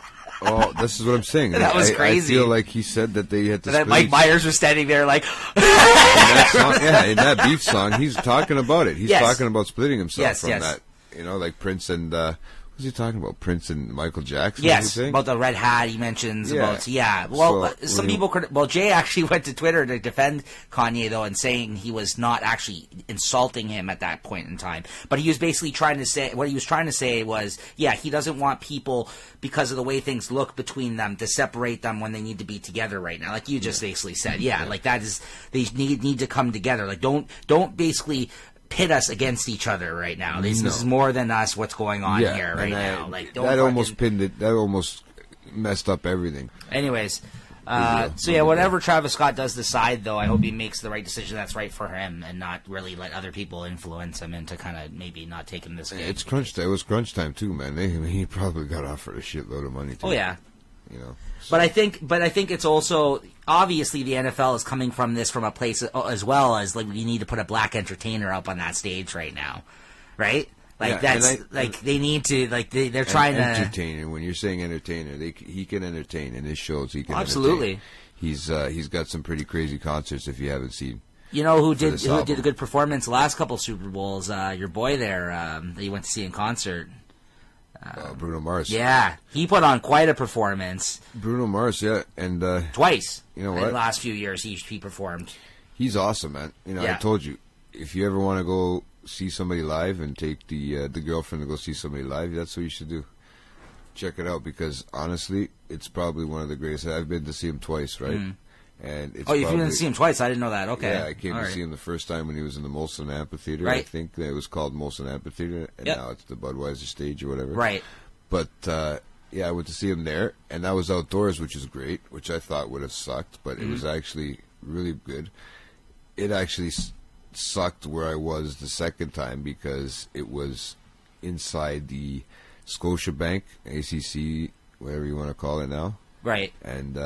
Oh, this is what I'm saying. That was crazy. I feel like he said that they had to. That Mike Myers was standing there like. In that beef song, he's talking about it. He's talking about splitting himself from that. Like Prince and. What's he talking about? Prince and Michael Jackson? Yes, about the red hat he mentions. Well, some people. Jay actually went to Twitter to defend Kanye, though, and saying he was not actually insulting him at that point in time. But he was basically trying to say, what he was trying to say was, he doesn't want people, because of the way things look between them, to separate them when they need to be together right now. Like you just basically said. Like that is, they need to come together. Like don't basically pit us against each other right now. This is more than us. What's going on here right now? Like that almost pinned it. That almost messed up everything. Anyways, whatever Travis Scott does decide, though, I hope he makes the right decision that's right for him, and not really let other people influence him into kind of maybe not taking this. It's crunch time. It was crunch time too, man. He probably got offered a shitload of money too. Oh yeah. So. But I think it's also, obviously the NFL is coming from this from a place as well as, like, you need to put a black entertainer up on that stage right now, right? Like they need to, like, they're trying to entertainer. When you're saying entertainer, he can entertain in his shows. He can absolutely. Entertain. He's got some pretty crazy concerts if you haven't seen. You know who did a good performance the last couple Super Bowls? Your boy there that you went to see in concert. Bruno Mars. Yeah, he put on quite a performance. Bruno Mars, and twice. You know what? In the last few years, he performed. He's awesome, man. I told you, if you ever want to go see somebody live and take the girlfriend to go see somebody live, that's what you should do. Check it out, because honestly, it's probably one of the greatest. I've been to see him twice, right? And it's you've been to see him twice? I didn't know that. Okay. Yeah, I came to see him the first time when he was in the Molson Amphitheater. Right. I think it was called Molson Amphitheater, and now it's the Budweiser stage or whatever. Right. But, I went to see him there, and that was outdoors, which is great, which I thought would have sucked, but it was actually really good. It actually sucked where I was the second time, because it was inside the Scotiabank, ACC, whatever you want to call it now. Right. And,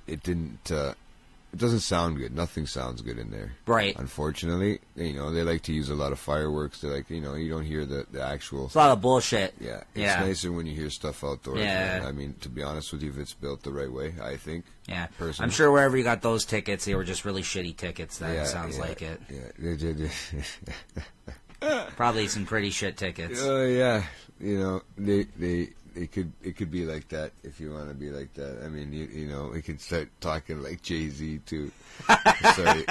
it didn't. It doesn't sound good. Nothing sounds good in there. Right. Unfortunately, they like to use a lot of fireworks. They like, you don't hear the actual. It's a lot of bullshit. Yeah. It's nicer when you hear stuff outdoors. Yeah. Man. I mean, to be honest with you, if it's built the right way, I think. Yeah. Personally. I'm sure wherever you got those tickets, they were just really shitty tickets. That sounds like it. Yeah. Probably some pretty shit tickets. Yeah. They it could be like that if you want to be like that. I mean, you know, we can start talking like Jay-Z too. Sorry,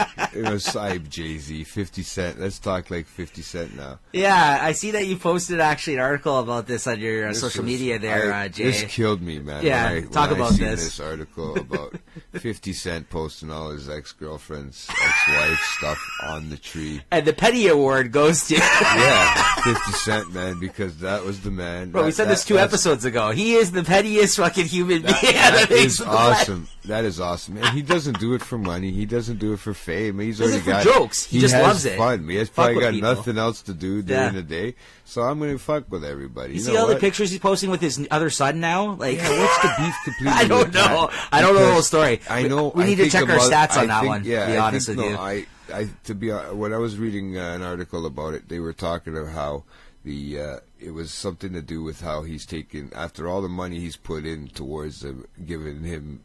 Saib Jay-Z, 50 Cent. Let's talk like 50 Cent now. Yeah, I see that you posted actually an article about this on your social media there, Jay. This killed me, man. Yeah, talk about this article about 50 Cent posting all his ex-girlfriend's ex-wife stuff on the tree. And the Petty Award goes to... Yeah, 50 Cent, man, because that was the man. Bro, we said this 2 episodes ago. He is the pettiest fucking human being. That is awesome. That is awesome. And he doesn't do it for money. He doesn't do it for fame. He's already got jokes. He just loves it. Fun. He has probably got nothing else to do during the day. So I'm going to fuck with everybody. You see all the pictures he's posting with his other son now? Like, yeah, what's the beef completely? I don't know. I don't know the whole story. I know. We need to check our stats on that one. Yeah, to be honest with you. When I was reading an article about it, they were talking about how it was something to do with how he's taken, after all the money he's put in towards giving him,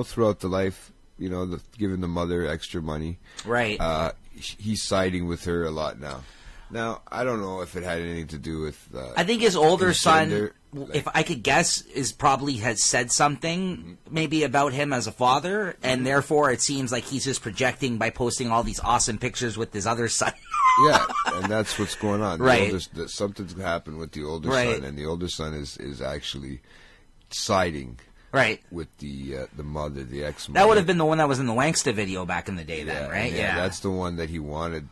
throughout the life, giving the mother extra money. Right. He's siding with her a lot now. Now, I don't know if it had anything to do with... I think his older son, if I could guess, probably has said something maybe about him as a father, and therefore it seems like he's just projecting by posting all these awesome pictures with his other son. Yeah, and that's what's going on. Right. Something's happened with the older son, and the older son is actually siding... Right, with the mother, the ex-mother. That would have been the one that was in the Wanksta video back in the day, then, right? Yeah, that's the one that he wanted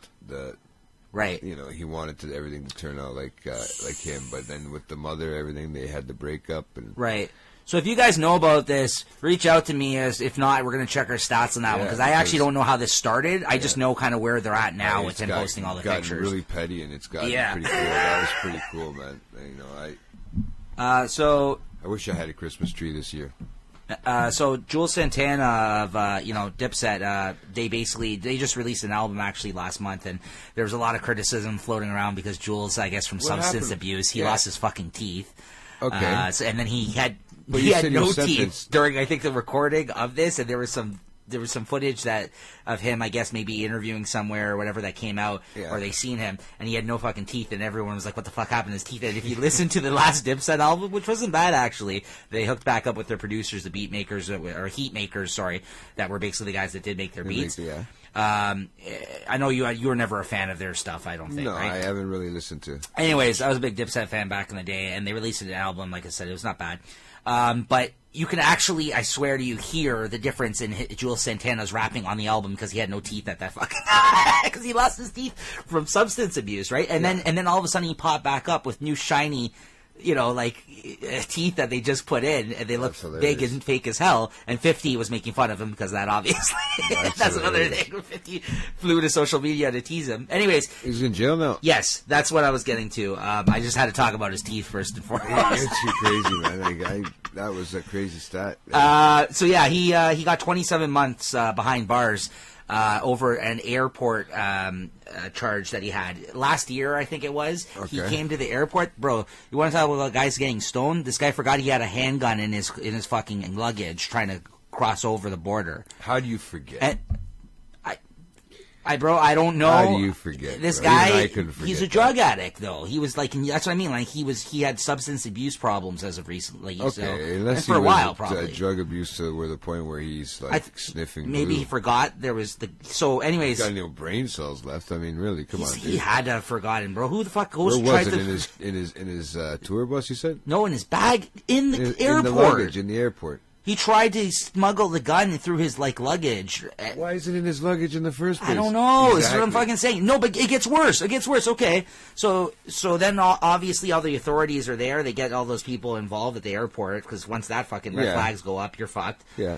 Right. He wanted everything to turn out like him, but then with the mother, everything, they had to break up. Right. So if you guys know about this, reach out to me. If not, we're going to check our stats on that one, because I actually don't know how this started. I just know kind of where they're at now with him posting all the pictures. It's gotten really petty, and it's gotten pretty cool. That was pretty cool, man. So... I wish I had a Christmas tree this year. So Jules Santana of Dipset, they just released an album actually last month, and there was a lot of criticism floating around because Jules, I guess from substance abuse, he lost his fucking teeth. Okay. And then he had no teeth during, I think, the recording of this, and there was some footage of him, I guess, maybe interviewing somewhere or whatever that came out, or they seen him, and he had no fucking teeth, and everyone was like, what the fuck happened to his teeth? And if you listen to the last Dipset album, which wasn't bad, actually, they hooked back up with their producers, the beat makers, or heat makers, sorry, that were basically the guys that did make their beats. I know you were never a fan of their stuff, I don't think, No, right? I haven't really listened to it. Anyways, I was a big Dipset fan back in the day, and they released an album, like I said, it was not bad. But you can actually, I swear to you, hear the difference in Jules Santana's rapping on the album because he had no teeth at that fucking because he lost his teeth from substance abuse, right? And then all of a sudden he popped back up with new shiny, teeth that they just put in, and they look big and fake as hell. And 50 was making fun of him because of that, obviously. That's another thing. 50 flew to social media to tease him. Anyways, he's in jail now. Yes, that's what I was getting to. I just had to talk about his teeth first and foremost. It's too crazy, man. That was a crazy stat. So yeah, he got 27 months behind bars over an airport charge that he had last year, I think it was. Okay. He came to the airport, bro. You want to talk about guys getting stoned? This guy forgot he had a handgun in his fucking luggage trying to cross over the border. How do you forget? Bro, I don't know. How do you forget? This guy, he's a drug addict, though. He was like, that's what I mean. Like he had substance abuse problems as of recently. Okay, unless for a while, probably drug abuse to the point where he's like sniffing. Maybe glue. He forgot there was the. So, anyways, he's got no brain cells left. I mean, really, come on. He had to have forgotten, bro. Who the fuck goes? Where was it in his tour bus? You said no, in his bag in the airport. In the luggage in the airport. He tried to smuggle the gun through his luggage. Why is it in his luggage in the first place? I don't know. Exactly. That's what I'm fucking saying. No, but it gets worse. It gets worse. Okay, so then obviously all the authorities are there. They get all those people involved at the airport because once that fucking red flags go up, you're fucked. Yeah.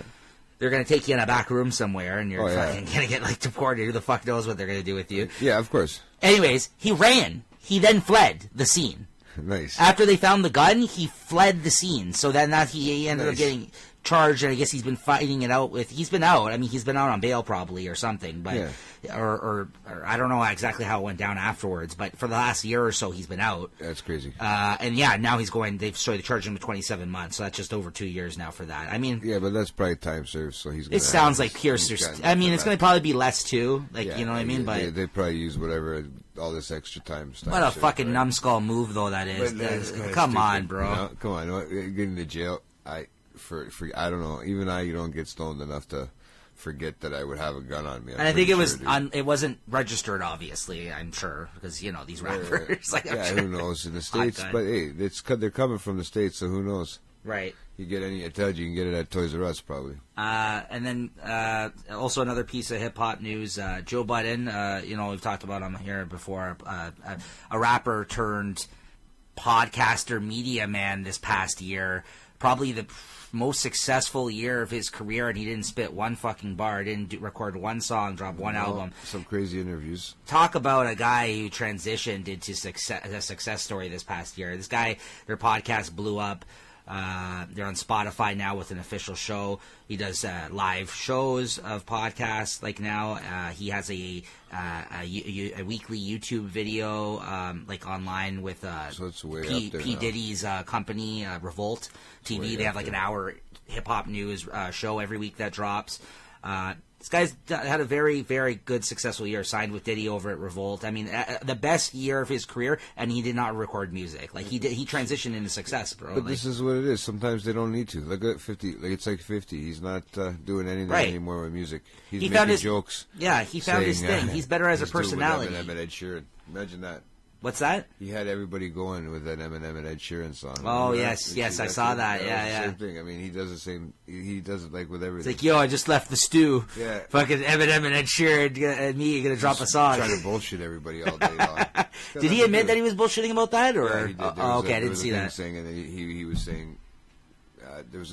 They're gonna take you in a back room somewhere, and you're fucking gonna get deported. Who the fuck knows what they're gonna do with you? Yeah, of course. Anyways, he ran. He then fled the scene. Nice. After they found the gun, he fled the scene. So then he ended up getting charged, and I guess he's been fighting it out with. He's been out. I mean, he's been out on bail probably or something, but or I don't know exactly how it went down afterwards. But for the last year or so, he's been out. That's crazy. And yeah, now he's going. They charged him with 27 months, so that's just over 2 years now for that. I mean, yeah, but that's probably time served. So he's. It sounds like Pierce. I mean, it's going to probably be less too. Like you know what I mean? But they probably use whatever all this extra time stuff. What a fucking numbskull move though that is. Come on, bro. You know? Come on, getting to jail. For I don't know. Even you don't get stoned enough to forget that I would have a gun on me. And I think it was it wasn't registered, obviously. I'm sure because these rappers. Like, yeah, who knows in the States? But hey, they're coming from the States, so who knows? Right. You get I told you can get it at Toys R Us probably. And then also another piece of hip hop news: Joe Budden. We've talked about him here before. A rapper turned podcaster, media man this past year. Probably the most successful year of his career, and he didn't spit one fucking bar, didn't record one song, drop one album. Some crazy interviews. Talk about a guy who transitioned into a success story this past year. This guy, their podcast blew up. They're on Spotify now with an official show. He does live shows of podcasts. Like now, he has a weekly YouTube video like online with so it's way P Diddy's company, Revolt TV. They have like an hour hip hop news show every week that drops. This guy's had a very, very good, successful year. Signed with Diddy over at Revolt. I mean, the best year of his career, and he did not record music. Like he transitioned into success, bro. But this is what it is. Sometimes they don't need to. Look at 50. Like it's like 50. He's not doing anything anymore with music. He's making jokes. Yeah, he found his thing. He's better as a personality. Eminem and Ed Sheeran. Imagine that. What's that? He had everybody going with that Eminem and Ed Sheeran song. Oh, yes, I saw that. Yeah. Same thing. I mean, he does the same. He does it like with everything. It's like, yo, I just left the stew. Yeah. Fucking Eminem and Ed Sheeran and me gonna drop a song. Trying to bullshit everybody all day long. Did he admit that he was bullshitting about that, or? Yeah, he did. Okay, I didn't see that. And he was saying.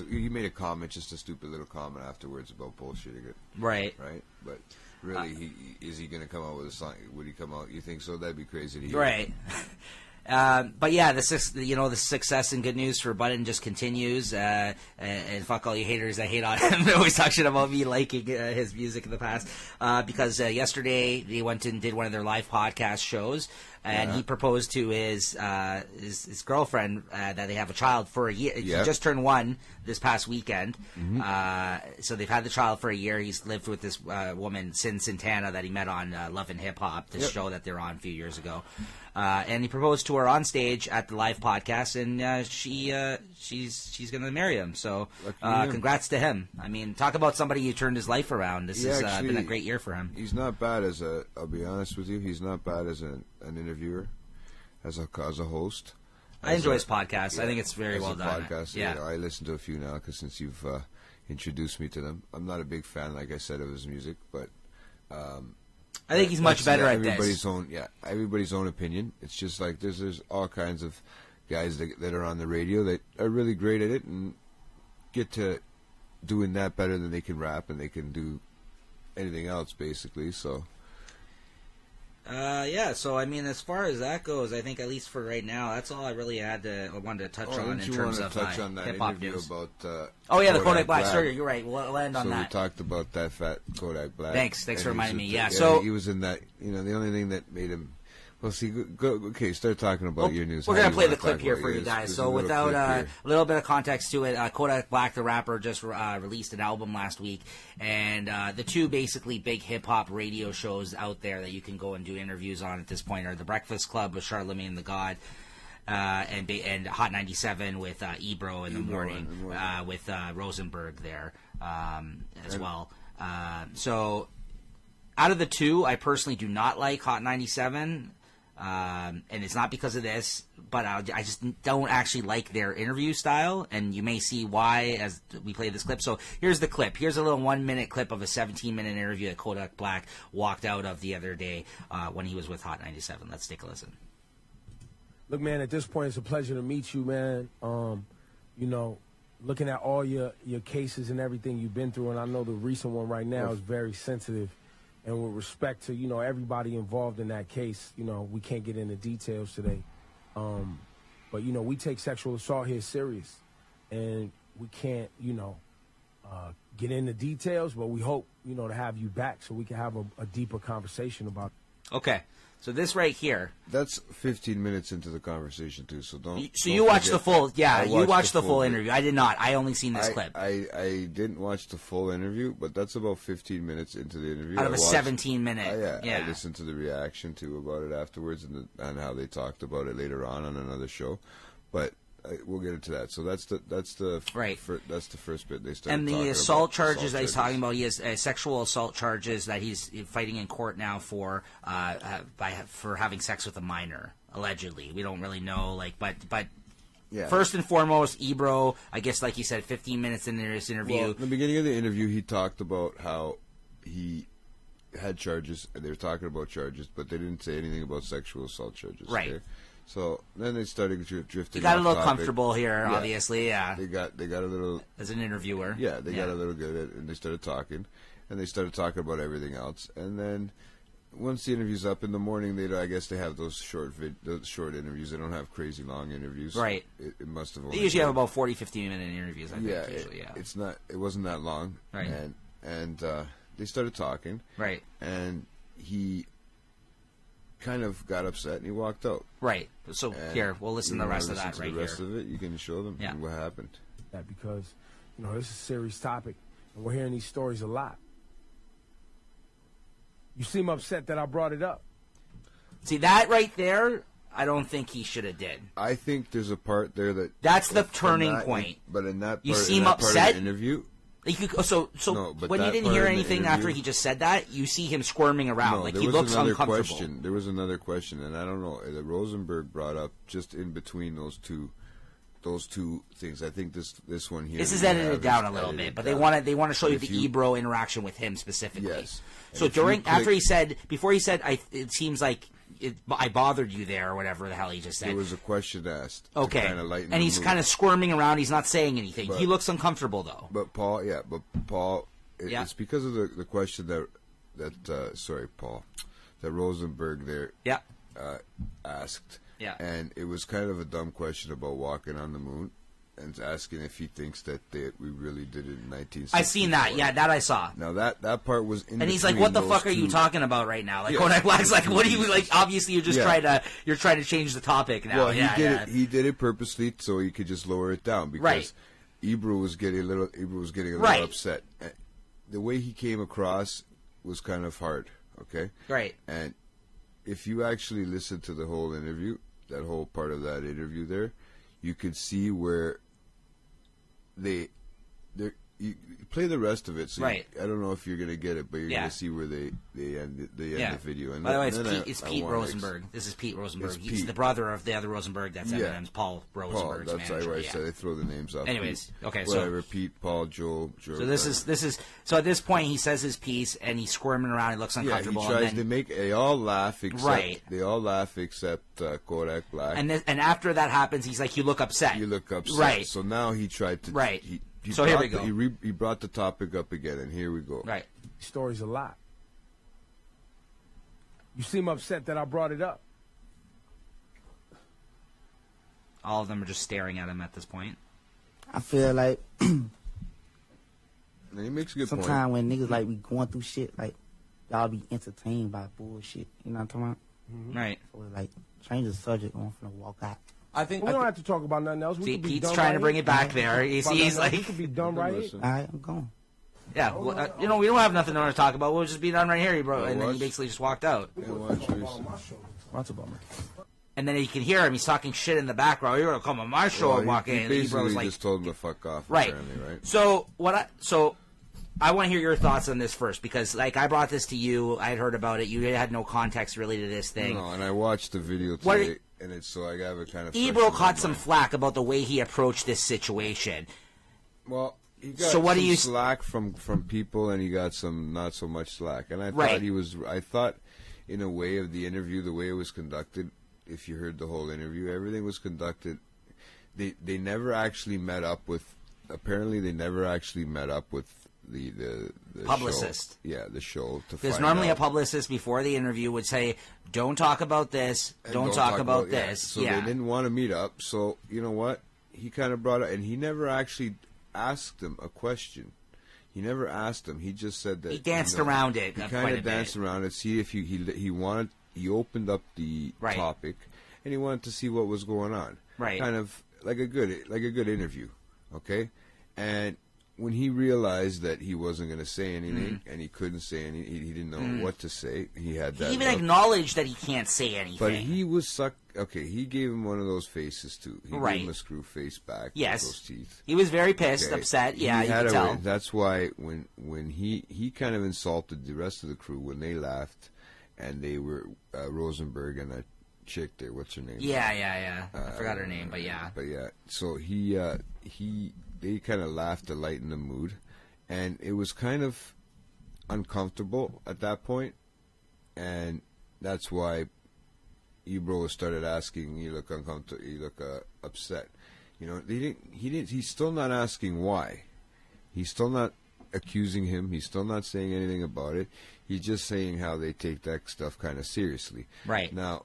He made a comment, just a stupid little comment afterwards about bullshitting it. Right. But really, is he going to come out with a song? Would he come out? You think so? That'd be crazy to hear. Right. But yeah, the success and good news for Budden just continues. And fuck all you haters that hate on him. They always talk shit about me liking his music in the past. Because yesterday they went and did one of their live podcast shows, and he proposed to his girlfriend that they have a child for a year. He just turned 1 this past weekend. Mm-hmm. So they've had the child for a year. He's lived with this woman, Sin Santana, that he met on Love and Hip Hop, this show that they were on a few years ago. And he proposed to her on stage at the live podcast, and she's going to marry him. So congrats to him. I mean, talk about somebody who turned his life around. This has been a great year for him. He's not bad I'll be honest with you, he's not bad as an interviewer, as a host. I enjoy his podcast. I think it's very well done. Podcast, yeah. I listen to a few now since you've introduced me to them. I'm not a big fan, like I said, of his music, but I think he's much better at this. Everybody's own opinion. It's just like there's all kinds of guys that are on the radio that are really great at it and get to doing that better than they can rap and they can do anything else, basically. So. So I mean, as far as that goes, I think at least for right now, that's all I really wanted to touch on in terms of hip hop news. About, the Kodak Black story. You're right. We'll end on that. So we talked about that fat Kodak Black. Thanks for reminding me. Yeah, so he was in that. The only thing that made him. Well, see, start talking about your news. We're going to play the clip here for you guys. So without a little bit of context to it, Kodak Black, the rapper, just released an album last week. And the two basically big hip-hop radio shows out there that you can go and do interviews on at this point are The Breakfast Club with Charlamagne the God, and Hot 97 with Ebro in the morning, with Rosenberg there as well. So out of the two, I personally do not like Hot 97. And it's not because of this, but I just don't actually like their interview style, and you may see why as we play this clip. So here's the clip. Here's a little 1-minute clip of a 17-minute interview that Kodak Black walked out of the other day when he was with Hot 97. Let's take a listen. Look, man, at this point, it's a pleasure to meet you, man. Looking at all your cases and everything you've been through, and I know the recent one right now is very sensitive. And with respect to, everybody involved in that case, we can't get into details today. But, we take sexual assault here serious. And we can't, get into details, but we hope, to have you back so we can have a deeper conversation about it. Okay. So this right here. That's 15 minutes into the conversation too. So don't. So you watched the full. Yeah, you watched the full interview. interview. I did not. I only seen this clip. I didn't watch the full interview, but that's about 15 minutes into the interview. Out of a 17-minute. I listened to the reaction too about it afterwards and how they talked about it later on another show, but. We'll get into that. So that's the right. That's the first bit they started. And the assault charges that he's talking about, he has sexual assault charges that he's fighting in court now for having sex with a minor, allegedly. We don't really know, but. Yeah. First and foremost, Ebro, I guess, like you said, 15 minutes into this interview. Well, in the beginning of the interview, he talked about how he had charges, and they were talking about charges, but they didn't say anything about sexual assault charges. Right. Okay? So then they started drifting. He got a little comfortable here, obviously. Yeah, they got a little as an interviewer. Yeah, they got a little good at it, and they started talking about everything else. And then once the interview's up in the morning, I guess they have those short interviews. They don't have crazy long interviews. Right. It must have. They usually have about 40, 50-minute interviews. I think, usually, it's not. It wasn't that long. Right. And they started talking. Right. And he kind of got upset and he walked out. Right. So here, we'll listen to the rest of that right here. The rest of it, you can show them what happened. Yeah, because this is a serious topic, and we're hearing these stories a lot. You seem upset that I brought it up. See that right there? I don't think he should have did. I think there's a part there that's the turning point. But in that part, you seem upset. Part of the interview. So when you didn't hear anything after he just said that, you see him squirming around, he looks uncomfortable. There was another question, and I don't know. That Rosenberg brought up just in between those two things. I think this one here. This is edited down a little bit, but they want to show you the Ebro interaction with him specifically. Yes. So before he said, it seems like I bothered you there or whatever the hell he just said. There was a question asked. Okay. And he's kind of squirming around. He's not saying anything. He looks uncomfortable though. But Paul, it's because of the question that Rosenberg there asked. Yeah. And it was kind of a dumb question about walking on the moon and asking if he thinks that we really did it in 1964. I seen that. Yeah, that I saw. Now that part was in. And he's like, "What the fuck are you talking about right now?" Like Kodak Black's like, "What are you like?" Obviously, you're just trying to change the topic now. Well, he did it purposely so he could just lower it down because Ebro was getting a little upset. The way he came across was kind of hard. Okay. Right. And if you actually listen to the whole interview, that whole part of that interview there, you could see where you play the rest of it. So I don't know if you're going to get it, but you're going to see where they end the video. And by the way, it's Pete Rosenberg. This is Pete Rosenberg. He's the brother of the other Rosenberg. That's Eminem's Paul Rosenberg's manager. That's why I said they throw the names off. Anyways, okay, whatever. Pete, Paul, Joe. So this is so at this point he says his piece and he's squirming around. He looks uncomfortable. He tries to make. They all laugh except They all laugh except Kodak Black. And after that happens, he's like, "You look upset." Right. So now he tried to. Right. So here we go. He brought the topic up again, and here we go. Right. Stories a lot. You seem upset that I brought it up. All of them are just staring at him at this point. I feel like and he makes a good point. Sometimes when niggas like we going through shit, like y'all be entertained by bullshit. You know what I'm talking about? Mm-hmm. Right. So it's like change the subject. I'm finna walk out. I think we don't have to talk about nothing else. See, Pete's trying to bring it back there. He's like, we could be done right here. All right, I'm going. Yeah, we don't have nothing to talk about. We'll just be done right here, and then he basically just walked out. That's a bummer. And then you can hear him. He's talking shit in the background. You're gonna come on my show and walk in. He basically just told him to fuck off. Right. Right. So I want to hear your thoughts on this first because, I brought this to you. I had heard about it. You had no context really to this thing. No, and I watched the video today. And it's so I have a kind of. Ebro caught some flack about the way he approached this situation. Well, he got some slack from people, and he got some not so much slack. And I thought I thought, in a way of the interview, the way it was conducted. If you heard the whole interview, everything was conducted. They never actually met up with. Apparently, they never actually met up with the publicist. Show. Yeah, the show. Because normally a publicist before the interview would say, "Don't talk about this. Don't talk about this." So they didn't want to meet up. So you know what? He kind of brought it, and he never actually asked him a question. He never asked him. He just said that he danced around it. He kind of danced around it. See if he wanted. He opened up the topic, and he wanted to see what was going on. Right. Kind of like a good interview. Okay. And when he realized that he wasn't going to say anything, and he couldn't say anything, he didn't know what to say. He had that. He even acknowledged that he can't say anything. But he was sucked. Okay, he gave him one of those faces too. He gave him a screw face back. Yes. With those teeth. He was very pissed, upset. Yeah, you could tell. That's why when he kind of insulted the rest of the crew when they laughed, and they were Rosenberg and that chick there. What's her name? Yeah. I forgot her name, but yeah. So they kind of laughed to lighten the mood, and it was kind of uncomfortable at that point, and that's why Ebro started asking, "You look uncomfortable. You look upset." You know, He's still not asking why. He's still not accusing him. He's still not saying anything about it. He's just saying how they take that stuff kind of seriously. Right now.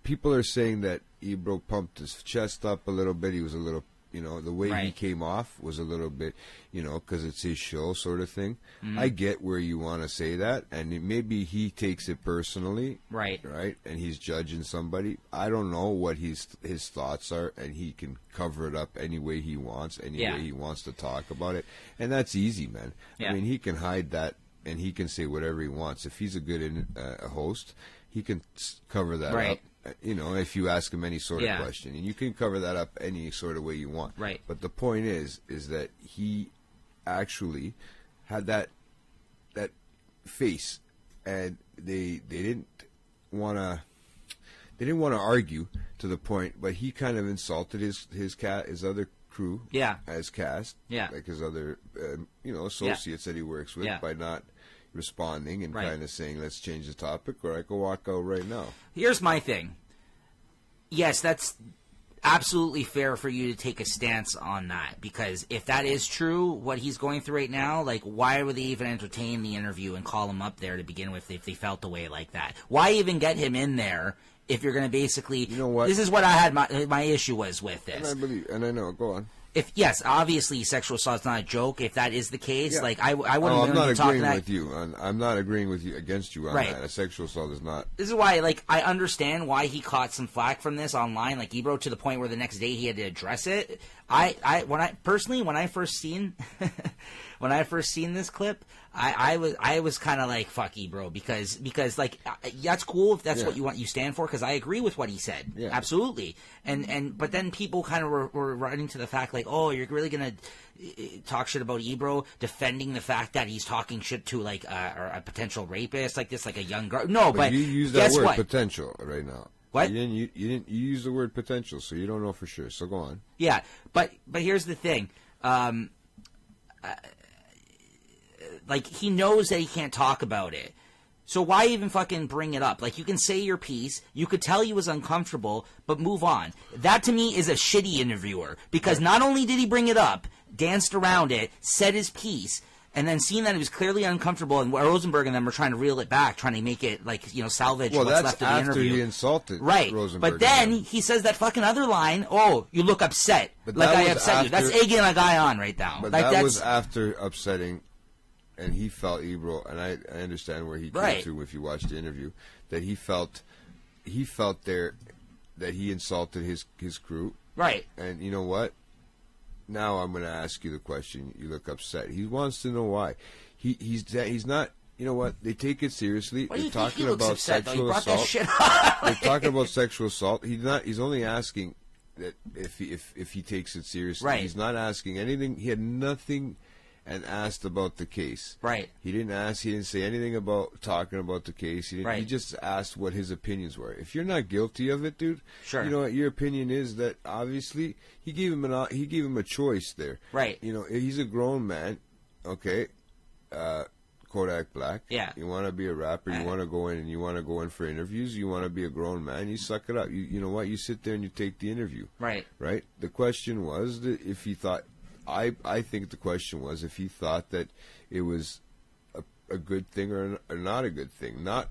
People are saying that Ebro pumped his chest up a little bit. He was a little, the way he came off was a little bit, because it's his show sort of thing. I get where you want to say that, and maybe he takes it personally. Right. And he's judging somebody. I don't know what his thoughts are, and he can cover it up any way he wants, way he wants to talk about it. And that's easy, man. Yeah. I mean, he can hide that, and he can say whatever he wants. If he's a good host, he can cover that up. If you ask him any sort of question, and you can cover that up any sort of way you want. Right. But the point is that he actually had that face, and they didn't want to argue to the point, but he kind of insulted his other crew. Yeah. As cast. Yeah. Like his other associates that he works with by not responding and kind of saying, let's change the topic, or I can walk out right now. Here's my thing. Yes, that's absolutely fair for you to take a stance on that, because if that is true, what he's going through right now, like, why would they even entertain the interview and call him up there to begin with if they felt the way like that? Why even get him in there if you're going to basically... You know what? This is what I had my issue was with this. And I know, go on. Yes, obviously sexual assault is not a joke. If that is the case, like I wouldn't. I'm not agreeing with you. I'm not agreeing with you against you on that. A sexual assault is not. This is why, like, I understand why he caught some flack from this online, like Ebro, to the point where the next day he had to address it. When I first seen this clip, I was kind of like, fuck Ebro, because like, that's cool if that's what you stand for, because I agree with what he said, absolutely. But then people kind of were running to the fact, like, oh, you're really gonna talk shit about Ebro, defending the fact that he's talking shit to, like, a potential rapist, like this, like a young girl. No, but you use that word potential right now. What? You didn't use the word potential, so you don't know for sure. So go on. Yeah, but here's the thing. Like, he knows that he can't talk about it. So why even fucking bring it up? Like, you can say your piece, you could tell he was uncomfortable, but move on. That, to me, is a shitty interviewer. Because not only did he bring it up, danced around it, said his piece, and then seeing that he was clearly uncomfortable, and Rosenberg and them were trying to reel it back, trying to make it, like, salvage what's left of the interview. Well, that's after he insulted Rosenberg. But then he says that fucking other line, oh, you look upset. Like I upset you. That's egging a guy on right now. But like, that was after upsetting, and he felt Ebro, and I understand where he came to if you watch the interview, that he felt there that he insulted his crew. Right. And you know what? Now I'm going to ask you the question. You look upset. He wants to know why. He's not. You know what? They take it seriously. They're talking about sexual assault. They're talking about sexual assault. He's only asking that if he takes it seriously. Right. He's not asking anything. He had nothing and asked about the case. Right. He didn't ask. He didn't say anything about talking about the case. He just asked what his opinions were. If you're not guilty of it, dude, sure. You know what your opinion is. That obviously he gave him a choice there. Right. You know, he's a grown man. Okay. Kodak Black. Yeah. You want to be a rapper. You want to go in and you want to go in for interviews. You want to be a grown man. You suck it up. You know what? You sit there and you take the interview. Right. Right. The question was that if he thought. I think the question was if he thought that it was a good thing or not a good thing. Not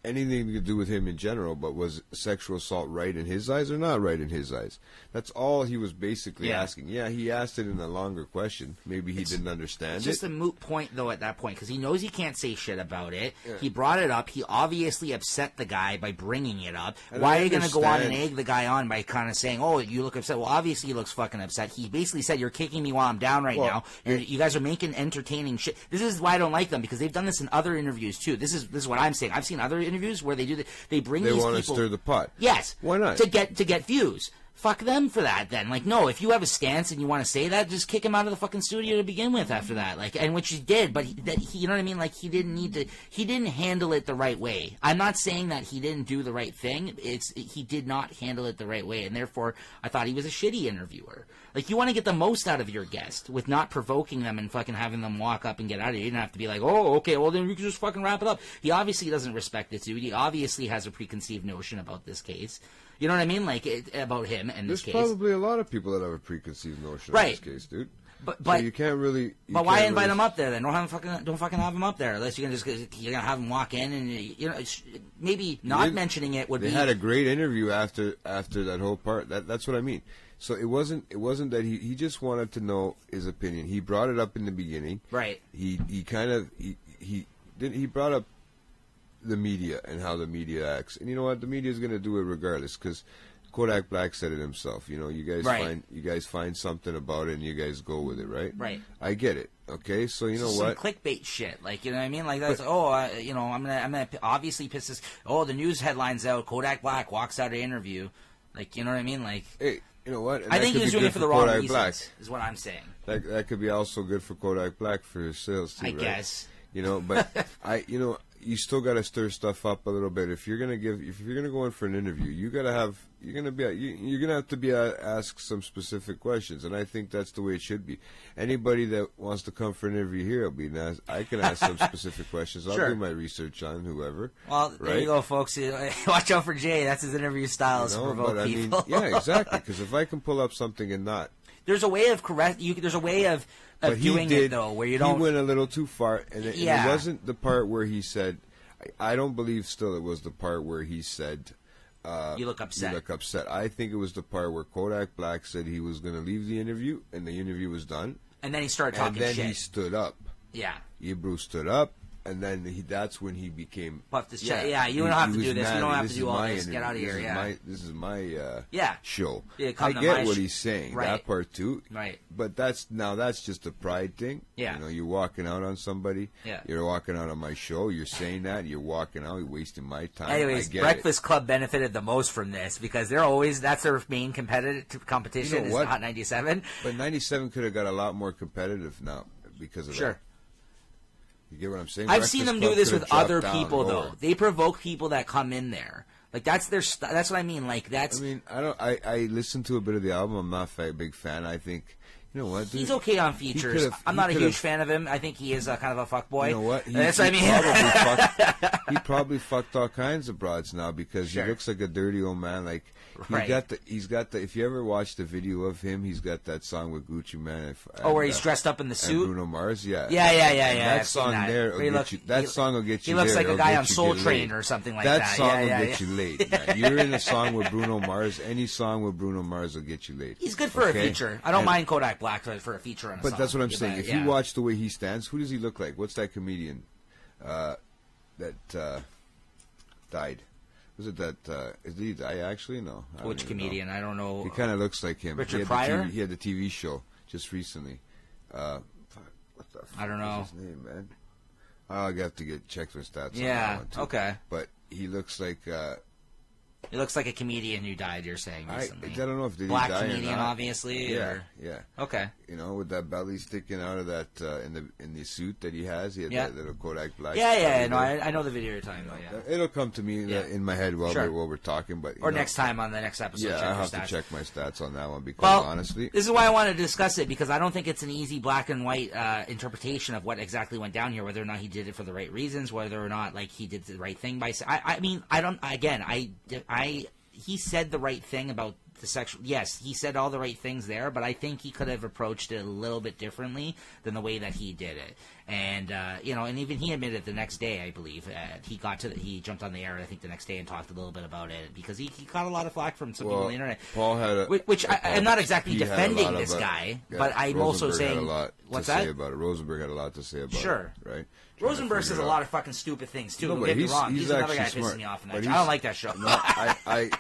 anything to do with him in general, but was sexual assault right in his eyes or not right in his eyes? That's all he was basically asking. Yeah, he asked it in a longer question. Maybe he didn't understand it's it. just a moot point, though, at that point, because he knows he can't say shit about it. Yeah. He brought it up. He obviously upset the guy by bringing it up. And why are you going to go on and egg the guy on by kind of saying, oh, you look upset? Well, obviously he looks fucking upset. He basically said, you're kicking me while I'm down right now. You guys are making entertaining shit. This is why I don't like them, because they've done this in other interviews, too. This is what I'm saying. I've seen other interviews where they do they bring these people. They want to stir the pot. Yes. Why not? To get views. Fuck them for that then. Like, no, if you have a stance and you want to say that, just kick him out of the fucking studio to begin with after that. Like, and which he did, but he, you know what I mean? Like, he didn't handle it the right way. I'm not saying that he didn't do the right thing. He did not handle it the right way, and therefore, I thought he was a shitty interviewer. Like, you want to get the most out of your guest with not provoking them and fucking having them walk up and get out of here. You didn't have to be like, oh, okay, well then we can just fucking wrap it up. He obviously doesn't respect this dude. He obviously has a preconceived notion about this case. You know what I mean? Like, about him and this case. There's probably a lot of people that have a preconceived notion of this case, dude. But so you can't really. But why invite him up there then? Don't fucking have him up there unless you're gonna have him walk in and you know maybe not mentioning it would be. They had a great interview after that whole part. That's what I mean. So it wasn't that he just wanted to know his opinion. He brought it up in the beginning. Right. He brought up the media and how the media acts, and you know what, the media is going to do it regardless, because Kodak Black said it himself. You know, you guys find something about it and you guys go with it, right? Right. I get it. Okay, so you know what? Some clickbait shit, like, you know what I mean? Like that's I'm gonna obviously piss this. Oh, the news headlines out. Kodak Black walks out of interview. Like, you know what I mean? Like, hey, you know what? And I think he was doing it for the wrong reasons. Black. Is what I'm saying. That could be also good for Kodak Black for his sales too, I right? guess. You know, but you still got to stir stuff up a little bit. If you're gonna go in for an interview, you're gonna have to be asked some specific questions, and I think that's the way it should be. Anybody that wants to come for an interview here, I can ask some specific questions. I'll do my research on whoever. Well, there you go, folks. Watch out for Jay. That's his interview style, to provoke people. Yeah, exactly. Because if I can pull up something and not. There's a way of there's a way of doing it though, where you don't. He went a little too far, and it wasn't the part where he said. I don't believe still it was the part where he said. You look upset. You look upset. I think it was the part where Kodak Black said he was going to leave the interview, and the interview was done. And then he started talking shit. And then he stood up. Yeah. Bruce stood up. And then that's when he became... Puffed his chest. Yeah, you don't have to do this. You don't have to do all this. Get out of here, This is my show. Yeah, I get what he's saying. Right. That part, too. Right. But that's just a pride thing. Yeah. You know, you're walking out on somebody. Yeah. You're walking out on my show. You're saying that. You're walking out. You're wasting my time. Anyways, Breakfast Club benefited the most from this because that's their main competition is Hot 97. But 97 could have got a lot more competitive now because of that. You get what I'm saying? I've seen them do this with other people, though. They provoke people that come in there. Like, that's their that's what I mean. Like, that's... I mean, I listened to a bit of the album. I'm not a big fan. I think... You know what? Dude? He's okay on features. I'm not a huge fan of him. I think he is kind of a fuckboy. You know what? That's what I mean. He probably fucked all kinds of broads now because he looks like a dirty old man. Like he's got the. If you ever watch the video of him, he's got that song with Gucci Mane. Where he's dressed up in the suit. Bruno Mars, yeah. That song there will get you. That song will get you. He looks like a guy on Soul Train or something like that. That song will get you laid. Man. You're in a song with Bruno Mars. Any song with Bruno Mars will get you laid. He's good for a feature. I don't mind Kodak Black for a feature on a song. But that's what I'm saying. If you watch the way he stands, who does he look like? What's that comedian that died? Was it that? Did he die actually? No. Which comedian? I don't know. He kind of looks like him. Richard Pryor? He had the TV show just recently. What the fuck I don't know. What's his name, man? I'll have to check their stats on that one too. Okay. But he looks like... He looks like a comedian who died, you're saying, recently. I don't know if did Black he die comedian, or not. obviously? Yeah, or? Yeah. Okay. You know, with that belly sticking out of that, in the suit that he has, he had that little Kodak Black. Yeah, no, I know the video you're talking about, yeah. It'll come to me in my head while we're talking, but... next time on the next episode, I'll have to check my stats on that one because, honestly... This is why I wanted to discuss it, because I don't think it's an easy black and white interpretation of what exactly went down here, whether or not he did it for the right reasons, whether or not, like, he did the right thing by... I mean, I don't... Again, he said the right thing about the sexual. Yes, he said all the right things there, but I think he could have approached it a little bit differently than the way that he did it. And and even he admitted the next day, I believe, he jumped on the air, I think, the next day and talked a little bit about it because he got a lot of flack from some people on the internet. Paul had I'm not exactly defending this guy, but I'm also saying had a lot what's to that? say about it. Rosenberg had a lot to say about it. Right. Rosenberg says a lot of fucking stupid things too. Don't get me wrong. He's another guy that pisses me off in that show. I don't like that show. No, I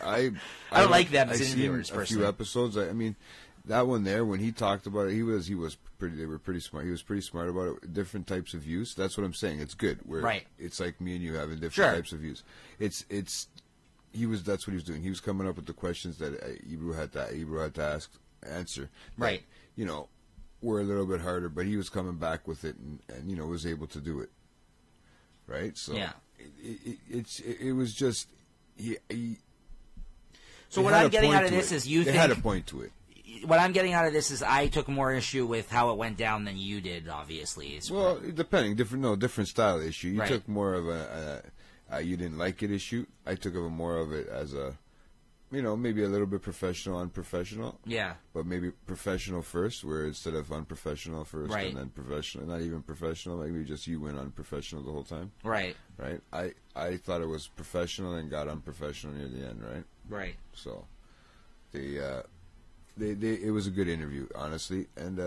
don't like them as I've interviewers. seen a few episodes. I mean, that one there when he talked about it, he was pretty. They were pretty smart. He was pretty smart about it. Different types of views. That's what I'm saying. It's good. Right. It's like me and you having different types of views. That's what he was doing. He was coming up with the questions that Ebru had to answer. Right. That, were a little bit harder, but he was coming back with it and was able to do it. Right. So yeah. It was just he So what I'm getting out of this is you think... They had a point to it. What I'm getting out of this is I took more issue with how it went down than you did, obviously. Well, depending. Different style issue. You took more of a you didn't like it issue. I took more of it as a, maybe a little bit professional, unprofessional. Yeah. But maybe professional first, where instead of unprofessional first and then professional, not even professional, maybe just you went unprofessional the whole time. Right. Right. I thought it was professional and got unprofessional near the end, right? Right. So, it was a good interview, honestly, and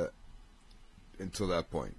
until that point.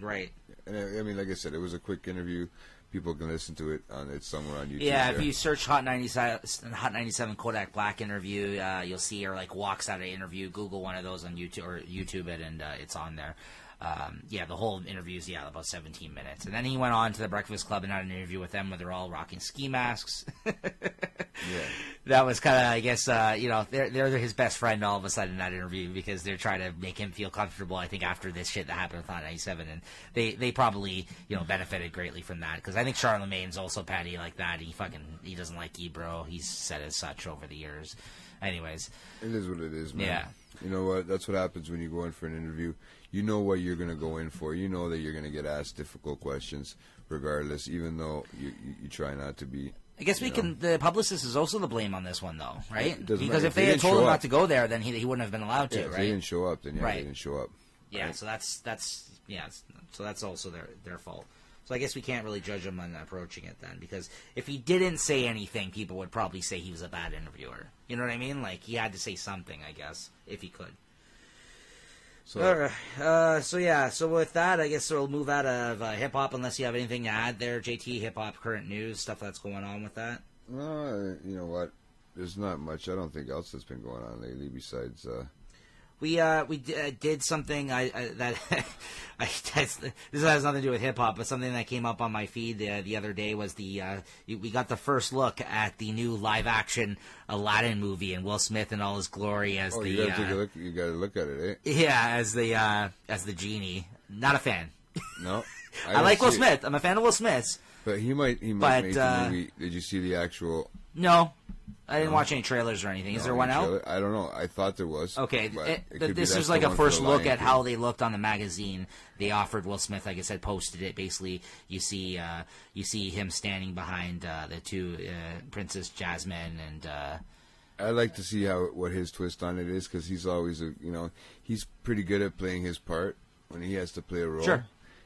Right. And I mean, like I said, it was a quick interview. People can listen to it it's somewhere on YouTube. Yeah, if you search Hot 97 Kodak Black interview, you'll see her walks out of interview. Google one of those on YouTube or YouTube it, and it's on there. The whole interview is about 17 minutes, and then he went on to the Breakfast Club and had an interview with them where they're all rocking ski masks. Yeah, that was kind of, I guess, they're his best friend all of a sudden in that interview because they're trying to make him feel comfortable. I think after this shit that happened with Hot 97, and they probably benefited greatly from that because I think Charlemagne's also petty like that. He doesn't like Ebro. He's said as such over the years. Anyways, it is what it is, man. Yeah. You know what? That's what happens when you go in for an interview. You know what you're going to go in for. You know that you're going to get asked difficult questions, regardless, even though you try not to be. I guess the publicist is also the blame on this one, though, right? Because if they they had told him not to go there, then he wouldn't have been allowed to, if right? they didn't show up, then they didn't show up. Yeah, right? so that's also their fault. So I guess we can't really judge him on approaching it then, because if he didn't say anything, people would probably say he was a bad interviewer. You know what I mean? Like, he had to say something, I guess, if he could. So, all right. So with that, I guess we'll move out of hip-hop, unless you have anything to add there, JT, hip-hop, current news, stuff that's going on with that. You know what? There's not much, I don't think, else that's been going on lately besides... We did something this has nothing to do with hip hop, but something that came up on my feed the other day was we got the first look at the new live action Aladdin movie and Will Smith in all his glory as you gotta take a look. You gotta look at it, eh? Yeah, as the genie. Not a fan. No, I like Will Smith. I'm a fan of Will Smith's. But he might make the movie. Did you see the actual? No. I didn't watch any trailers or anything. Is there one out? I don't know. I thought there was. Okay, this was like a first look at how they looked on the magazine. They offered Will Smith, like I said, posted it. Basically, you see him standing behind the two Princess Jasmine and. I like to see what his twist on it is because he's always he's pretty good at playing his part when he has to play a role. Sure.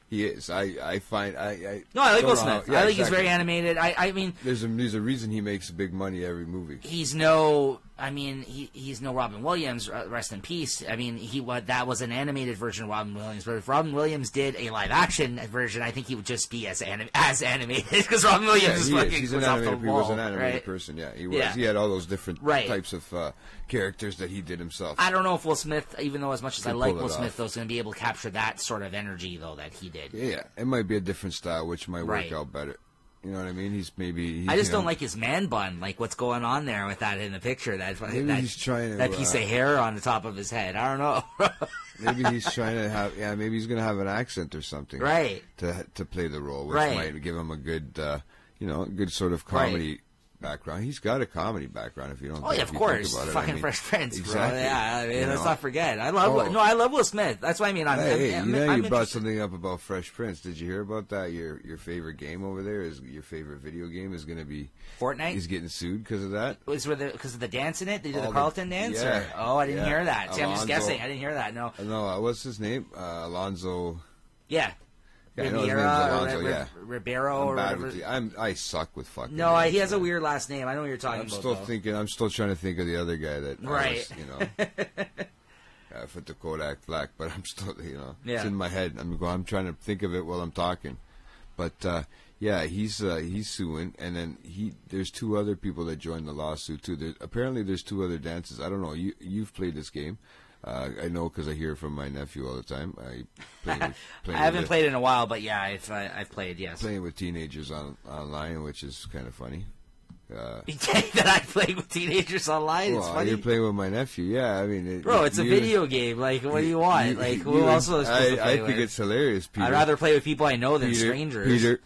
He is. I find. I like Will Smith. I think he's very animated. I mean, there's a reason he makes big money every movie. He's no Robin Williams. Rest in peace. I mean, that was an animated version of Robin Williams. But if Robin Williams did a live action version, I think he would just be as animated because Robin Williams He was an animated person. Yeah, he was. Yeah. He had all those different types of characters that he did himself. I don't know if Will Smith, even though as much as I like Will Smith, though, is going to be able to capture that sort of energy though that he did. Yeah, it might be a different style, which might work out better. You know what I mean? I just don't like his man bun, like what's going on there with that in the picture. He's trying to that piece of hair on the top of his head. I don't know. Maybe he's trying to have. Yeah, maybe he's going to have an accent or something. Right. To play the role, which might give him a good, good sort of comedy background. He's got a comedy background. If you don't, Oh yeah, of course, fucking Fresh Prince, bro. exactly. Yeah, I mean, let's know? not forget. I love Will Smith. That's what I mean. You brought something up about Fresh Prince. Did you hear about that? Your favorite game over there is your favorite video game is going to be Fortnite. He's getting sued because of that. Because of the dance in it. They did the Carlton dance. Yeah. I didn't hear that. See, I'm just Alonzo. guessing. I didn't hear that. No. No, what's his name? Alonzo. Yeah. Yeah, I know his name's Alonzo, yeah. Ribeiro I'm or bad whatever. with I suck with fucking. No, names, he has a man. weird last name. I know what you're talking about. I'm still trying to think of the other guy that Right. I put the Kodak Black, but I'm still, Yeah. it's in my head. I'm trying to think of it while I'm talking. But yeah, he's suing, and then there's two other people that joined the lawsuit too. Apparently, there's two other dances. I don't know. You've played this game. I know because I hear from my nephew all the time. I haven't played in a while, but yeah, I've played. Yes, playing with teenagers online, which is kind of funny. You think that I play with teenagers online? It's funny. You're playing with my nephew. Yeah, I mean, bro, it's a video game. Like, what do you want? Who else is supposed to play I with? think it's hilarious, Peter. I'd rather play with people I know than strangers. Peter.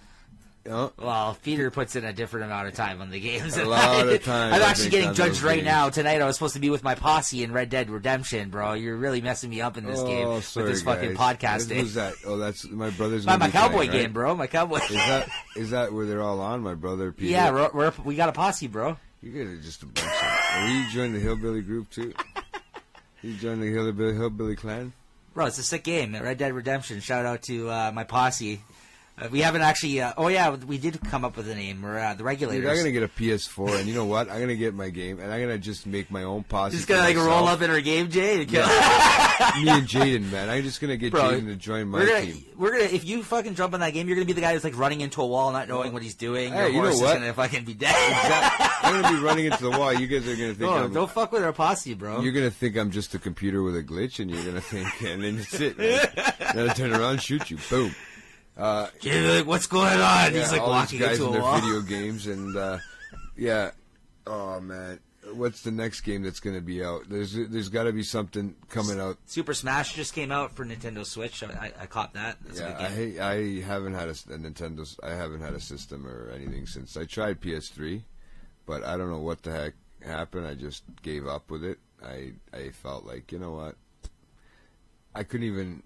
Oh. Well, Peter puts in a different amount of time on the games. A lot of time. I'm actually getting judged right now. Tonight I was supposed to be with my posse in Red Dead Redemption, bro. You're really messing me up in this game with this fucking podcasting. Who's that? Oh, that's my brother's. My cowboy playing, game, right? bro. My cowboy. Is that where they're all on? My brother, Peter. Yeah, we got a posse, bro. You guys are just a bunch of. You joined the hillbilly group too. You joined the hillbilly clan. Bro, it's a sick game. Red Dead Redemption. Shout out to my posse. We haven't actually. We did come up with a name. We're the Regulators. Dude, I'm gonna get a PS4, and you know what? I'm gonna get my game, and I'm gonna just make my own posse. Just gonna roll up in our game, Jay. And kill. Me and Jaden, man. I'm just gonna get Jaden to join my team. We're gonna. If you fucking jump on that game, you're gonna be the guy who's like running into a wall, not knowing what he's doing. Hey, your horse you know what? is gonna fucking be dead. Exactly. I'm gonna be running into the wall. You guys are gonna think. Don't fuck with our posse, bro. You're gonna think I'm just a computer with a glitch, and you're gonna think, and then that's it. Then I turn around, shoot you, boom. Like, what's going on? He's like all walking these guys into in a their wall. video games, and yeah. Oh man, what's the next game that's going to be out? There's got to be something coming out. Super Smash just came out for Nintendo Switch. I caught that. That's a good game. I haven't had a Nintendo. I haven't had a system or anything since I tried PS3, but I don't know what the heck happened. I just gave up with it. I felt like, you know what, I couldn't even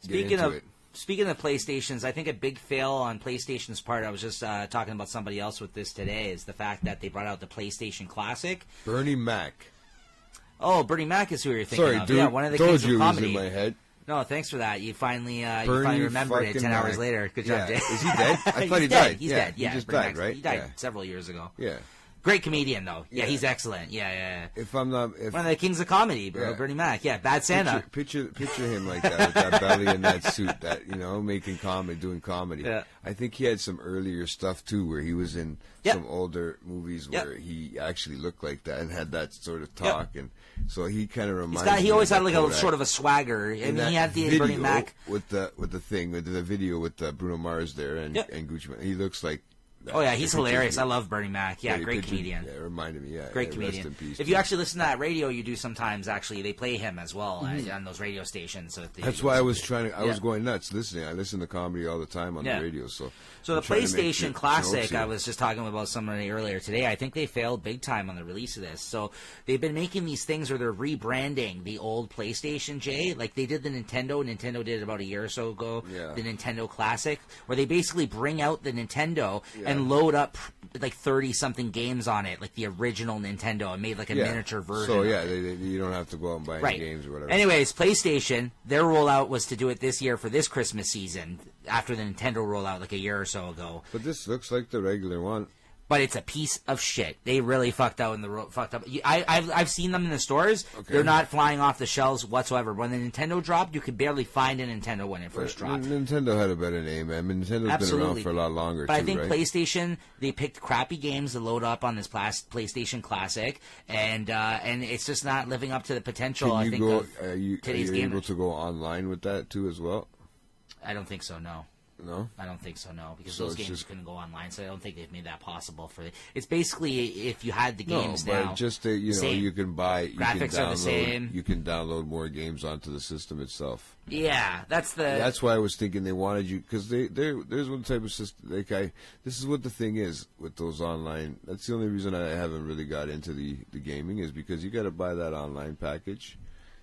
get into it. Speaking of PlayStations, I think a big fail on PlayStation's part, I was just talking about somebody else with this today, is the fact that they brought out the PlayStation Classic. Bernie Mac. Oh, Bernie Mac is who you're thinking Sorry, of. dude. Yeah, one of the Told kings you of it was comedy. in my head. No, thanks for that. You finally Bernie remembered it 10 hours Mac. later. Good job, Jay. Is he dead? I thought he He's died. dead. He's dead. Yeah, he just Bernie died, Mac's- right? He died Yeah. several years ago. Yeah. Great comedian, though. Yeah, Yeah. he's excellent. Yeah. If I'm not, One of the kings of comedy, bro. Yeah. Bernie Mac. Yeah, Bad Santa. Picture him like that, with that belly and that suit, that, making comedy, doing comedy. Yeah. I think he had some earlier stuff too, where he was in some older movies where he actually looked like that and had that sort of talk, and so he kind of reminds me. He always of had like a Kodak. sort of a swagger. I mean, he had the video Bernie Mac with the video with Bruno Mars there and Gucci Mane. He looks like. Oh yeah, he's hilarious. I love Bernie Mac. Yeah, great pictured, comedian. Yeah, it reminded me. Yeah, great yeah, comedian. Rest in peace, if you actually listen to that radio, you do sometimes. Actually, they play him as well on those radio stations. So that's why I was trying to. I was going nuts listening. I listen to comedy all the time on the radio. So the PlayStation Classic, I was just talking about somebody earlier today. I think they failed big time on the release of this. So they've been making these things where they're rebranding the old PlayStation, Jay. Like they did the Nintendo. Nintendo did it about a year or so ago. Yeah. The Nintendo Classic, where they basically bring out the Nintendo and load up like 30-something games on it, like the original Nintendo, and made like a miniature version. So you don't have to go out and buy any games or whatever. Anyways, PlayStation, their rollout was to do it this year for this Christmas season, after the Nintendo rollout like a year or so ago. But this looks like the regular one. But it's a piece of shit. They really fucked out in the fucked up. I've seen them in the stores. Okay. They're not flying off the shelves whatsoever. When the Nintendo dropped, you could barely find a Nintendo when it first dropped. Nintendo had a better name, man. Nintendo's been around for a lot longer. But too, I think right? PlayStation, they picked crappy games to load up on this PlayStation Classic, and it's just not living up to the potential. Can you I think are you today's able gamers. to go online with that too as well? I don't think so. No. No? I don't think so, no. Because So those it's games just- couldn't go online, so I don't think they've made that possible for it's basically if you had the games no, now. but just that, you know, same. you can buy, you Graphics can are the same. download, you can download more games onto the system itself. Yeah, that's That's why I was thinking they wanted you, because there's one type of system. This is what the thing is with those online. That's the only reason I haven't really got into the gaming is because you got to buy that online package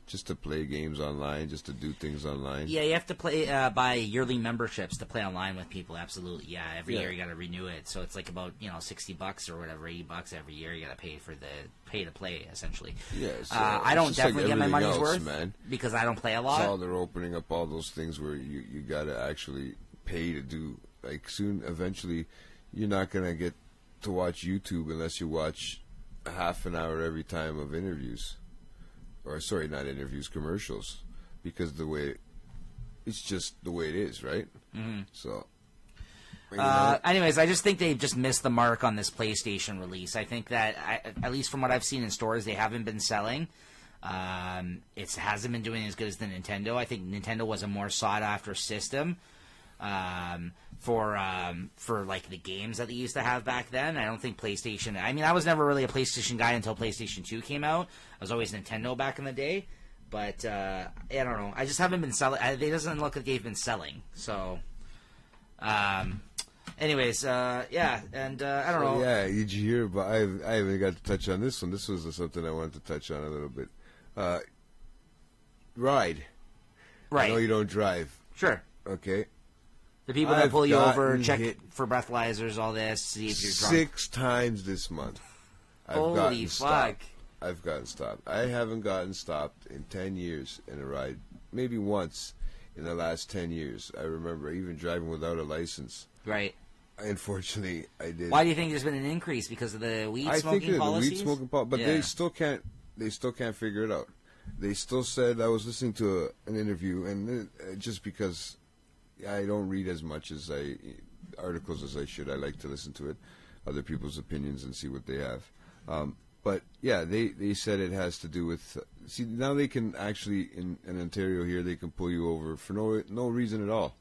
just to play games online, just to do things online. Yeah, you have to buy yearly memberships to play online with people. Absolutely, yeah. Every year you got to renew it, so it's like about $60 or whatever, $80 every year. You got to pay to play essentially. Yeah, so I don't it's just definitely like get my money's everything else, worth, man. because I don't play a lot. So they're opening up all those things where you got to actually pay to do. Like eventually, you're not gonna get to watch YouTube unless you watch a half an hour every time of interviews. Or sorry, not interviews, commercials, because it's just the way it is, right? Mm-hmm. So, anyways, I just think they've just missed the mark on this PlayStation release. I think that, at least from what I've seen in stores, they haven't been selling. It hasn't been doing as good as the Nintendo. I think Nintendo was a more sought after system for like the games that they used to have back then. I don't think PlayStation. I mean, I was never really a PlayStation guy until PlayStation 2 came out. I was always Nintendo back in the day, but I don't know. I just haven't been selling. It doesn't look like they've been selling. So, anyways, yeah, and I don't know. Yeah, did you hear about? I haven't got to touch on this one. This was something I wanted to touch on a little bit. Ride. Right. I know you don't drive. Sure. Okay. The people that pull you over, gotten check hit for breathalyzers, all this, see if you're drunk. 6 times this month. Holy fuck. I've gotten stopped. I haven't gotten stopped in 10 years in a ride. Maybe once in the last 10 years. I remember even driving without a license. Right. Unfortunately, I did. Why do you think there's been an increase? Because of the weed smoking policies? The weed smoking policy, but they still can't figure it out. They still said, I was listening to an interview, and just because I don't read as much articles as I should, I like to listen to other people's opinions and see what they have. But yeah, they said it has to do with. See, now they can actually in Ontario here they can pull you over for no reason at all,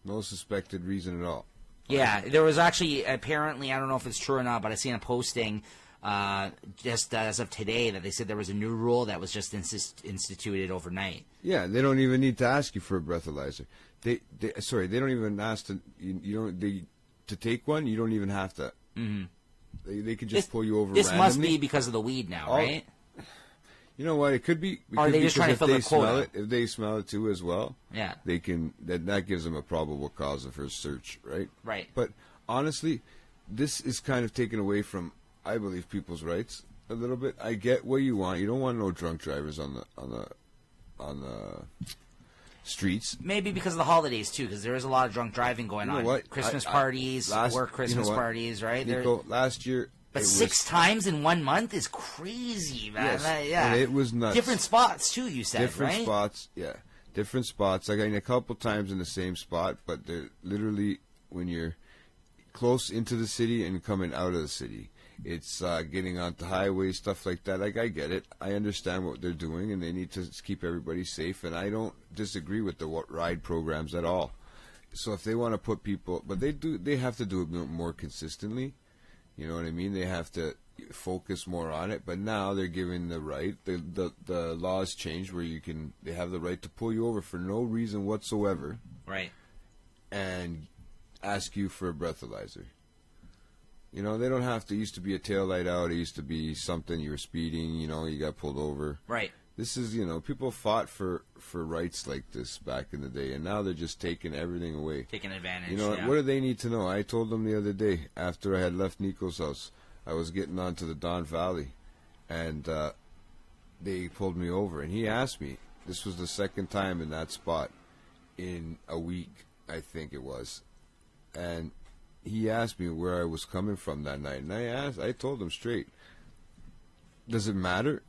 no suspected reason at all. Yeah, there was actually apparently, I don't know if it's true or not, but I seen a posting just as of today that they said there was a new rule that was just instituted overnight. Yeah, they don't even need to ask you for a breathalyzer. They don't even ask to to take one. You don't even have to. Mm-hmm. They could just pull you over. This randomly. must be because of the weed now, right? You know what? It could be. Or are they just trying to fill their quota? If they smell it too as well, yeah, they can. That gives them a probable cause of her search, right? Right. But honestly, this is kind of taken away from, I believe, people's rights a little bit. I get what you want. You don't want no drunk drivers on the streets. Maybe because of the holidays too, because there is a lot of drunk driving going on. What? Christmas parties, work Christmas parties, right? Nico, last year. But 6 times in 1 month is crazy, man. Yes, Yeah, and it was nuts. Different spots too. You said different right? spots, yeah, different spots. Like a couple times in the same spot, but they're literally when you're close into the city and coming out of the city. It's getting onto highways, stuff like that. Like, I get it. I understand what they're doing, and they need to keep everybody safe. And I don't disagree with the ride programs at all. So if they want to put people, but they have to do it more consistently. You know what I mean? They have to focus more on it. But now they're giving the right. The laws changed where they have the right to pull you over for no reason whatsoever. Right. And ask you for a breathalyzer. You know, they don't have to. It used to be a tail light out. It used to be something. You were speeding. You know, you got pulled over. Right. This is, people fought for rights like this back in the day, and now they're just taking everything away. Taking advantage. You know, what do they need to know? I told them the other day after I had left Nico's house, I was getting onto the Don Valley, and they pulled me over, and he asked me. This was the second time in that spot in a week, I think it was, and he asked me where I was coming from that night, and I told him straight. Does it matter?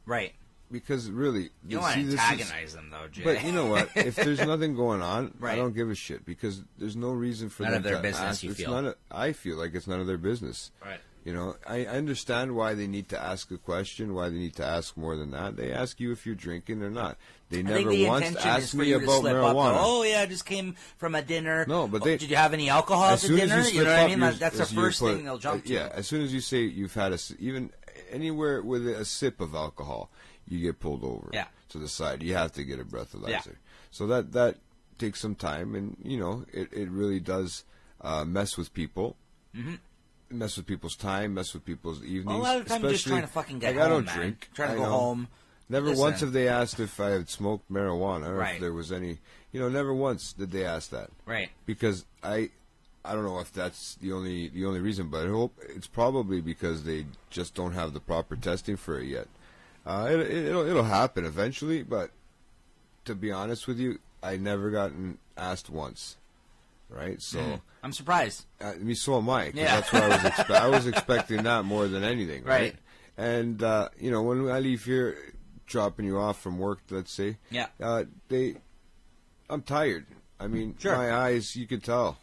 Right. Because really, you don't want to antagonize them, though, Jay. But you know what? If there's nothing going on, right. I don't give a shit because there's no reason for none them of their to business. ask. You feel? I feel like it's none of their business. Right. You know, I understand why they need to ask a question, why they need to ask more than that. They ask you if you're drinking or not. They never once asked me about marijuana. Oh, yeah, I just came from a dinner. No, but did you have any alcohol at the dinner? You know what I mean? That's the first thing they'll jump to. Yeah, as soon as you say you've had even anywhere with a sip of alcohol, you get pulled over to the side. You have to get a breathalyzer. Yeah. So that takes some time, and, you know, it really does mess with people. Mm-hmm. Mess with people's time, mess with people's evenings. Well, a lot of the time you're just trying to fucking get home, I don't man. drink. Trying to go home. Never once have they asked if I had smoked marijuana or if there was any. You know, never once did they ask that. Right. Because I don't know if that's the only reason, but I hope it's probably because they just don't have the proper testing for it yet. It'll happen eventually, but to be honest with you, I never gotten asked once. Right, so I'm surprised. So am I. Yeah. That's what I was expecting that more than anything. Right. And you know, when I leave here, dropping you off from work, let's say. Yeah. I'm tired. I mean, my eyes, you could tell.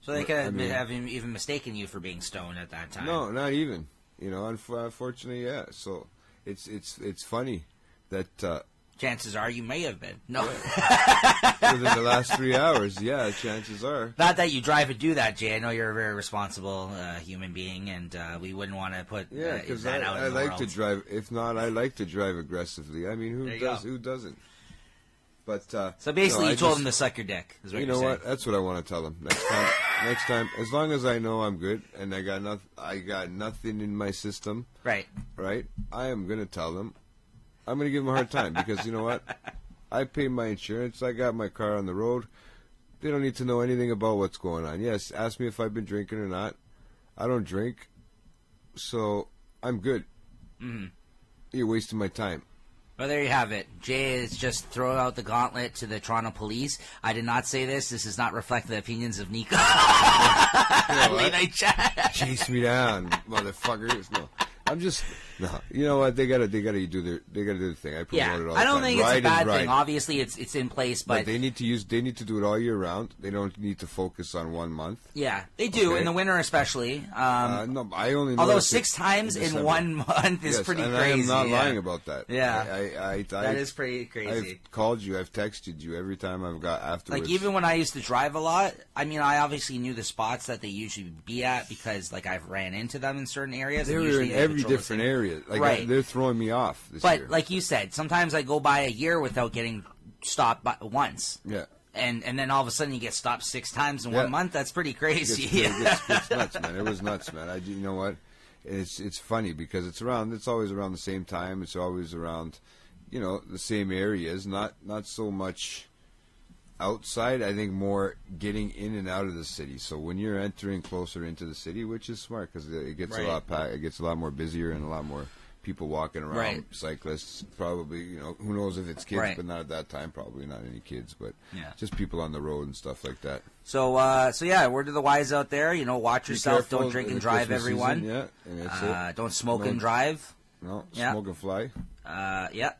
So they could have even mistaken you for being stoned at that time. No, not even. You know, unfortunately, yeah. So it's funny that. Chances are you may have been. No. Within the last 3 hours, yeah, chances are. Not that you drive and do that, Jay. I know you're a very responsible human being, and we wouldn't want to put that out in the world. To drive. If not, I like to drive aggressively. I mean, who doesn't? But so basically, you told him to suck your dick. Is what you know what? That's what I want to tell him next time. As long as I know I'm good and I got nothing in my system. Right. Right. I am gonna tell them. I'm going to give them a hard time because, you know what? I pay my insurance. I got my car on the road. They don't need to know anything about what's going on. Yes, ask me if I've been drinking or not. I don't drink, so I'm good. Mm-hmm. You're wasting my time. Well, there you have it. Jay is just throwing out the gauntlet to the Toronto police. I did not say this. This does not reflect the opinions of Nico. Late night chat. Chase me down, motherfuckers. No. I'm just You know what? They gotta do their thing. I promote it all the time. I don't think it's a bad thing. Obviously, it's in place, but they need to do it all year round. They don't need to focus on 1 month. Yeah, they do in the winter, especially. No, I only. Although 6 times in 1 month is pretty crazy. I am not lying about that. Yeah, that is pretty crazy. I've called you. I've texted you every time I've got afterwards. Like even when I used to drive a lot, I mean, I obviously knew the spots that they usually be at because like I've ran into them in certain areas. They were in every different area. Like they're throwing me off this year. But like you said, sometimes I go by a year without getting stopped once. Yeah. And then all of a sudden you get stopped 6 times in 1 month. That's pretty crazy. It's nuts, man. It was nuts, man. You know what? It's funny because it's always around the same time. It's always around, you know, the same areas. Not so much outside. I think more getting in and out of the city. So when you're entering closer into the city, which is smart because it gets a lot more busier and a lot more people walking around, cyclists, probably, you know, who knows if it's kids, but not at that time, probably not any kids, but just people on the road and stuff like that. So, yeah, word to the wise out there, you know, watch yourself, don't drink and drive, everyone. Season, and that's it. Don't smoke and drive. No, smoke and fly. You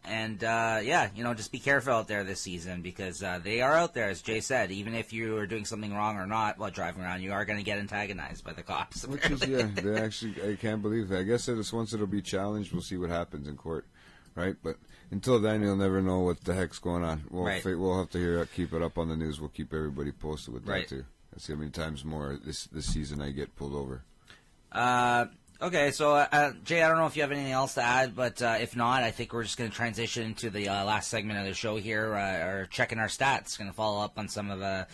know, just be careful out there this season because they are out there, as Jay said. Even if you are doing something wrong or not while driving around, you are going to get antagonized by the cops. Which is, they actually, I can't believe that. I guess once it'll be challenged, we'll see what happens in court, right? But until then, you'll never know what the heck's going on. We'll have to keep it up on the news. We'll keep everybody posted with that too. Let's see how many times more this season I get pulled over. Okay, so Jay, I don't know if you have anything else to add, but if not, I think we're just going to transition to the last segment of the show here, or checking our stats. Going to follow up on some of the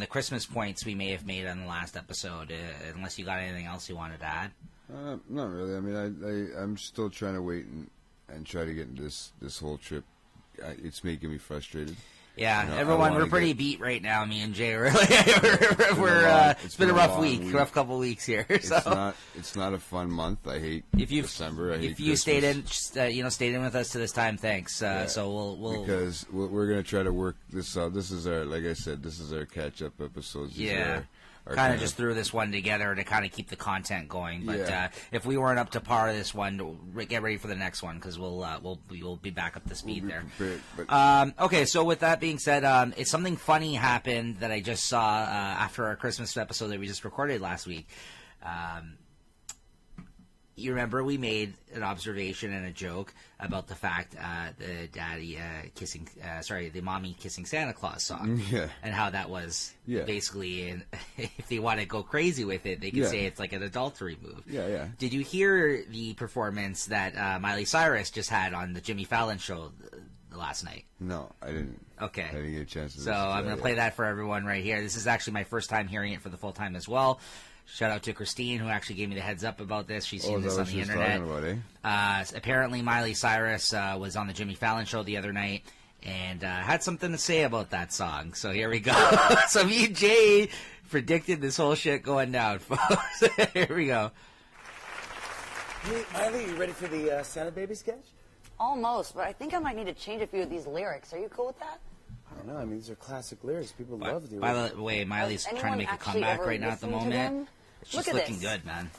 Christmas points we may have made on the last episode. Unless you got anything else you wanted to add. Not really. I mean, I'm still trying to wait and try to get into this whole trip. It's making me frustrated. Yeah, you know, everyone, we're pretty beat right now. Me and Jay, really. It's been a rough week, rough couple weeks here. So it's not a fun month. I hate December. If you stayed in, stayed in with us to this time, thanks. So we'll because we're gonna try to work this out. This is our, like I said, this is our catch up episodes. Kind of just threw this one together to kind of keep the content going. But if we weren't up to par this one, get ready for the next one because we'll be back up to speed there. Okay, so with that being said, it's something funny happened that I just saw after our Christmas episode that we just recorded last week. you remember we made an observation and a joke about the fact the the mommy kissing Santa Claus song, and how that was basically, if they want to go crazy with it, they can say it's like an adultery move. Yeah. Did you hear the performance that Miley Cyrus just had on the Jimmy Fallon show last night? No, I didn't. Okay. I didn't get a chance to So I'm going to play that for everyone right here. This is actually my first time hearing it for the full time as well. Shout out to Christine, who actually gave me the heads up about this. She's seen this on the internet. Apparently, Miley Cyrus was on the Jimmy Fallon show the other night and had something to say about that song. So here we go. So me and Jay predicted this whole shit going down, folks. Here we go. Hey, Miley, you ready for the Santa Baby sketch? Almost, but I think I might need to change a few of these lyrics. Are you cool with that? I don't know. I mean, these are classic lyrics. People love the By the way, Miley's trying to make a comeback right now at the moment. She's looking good, man.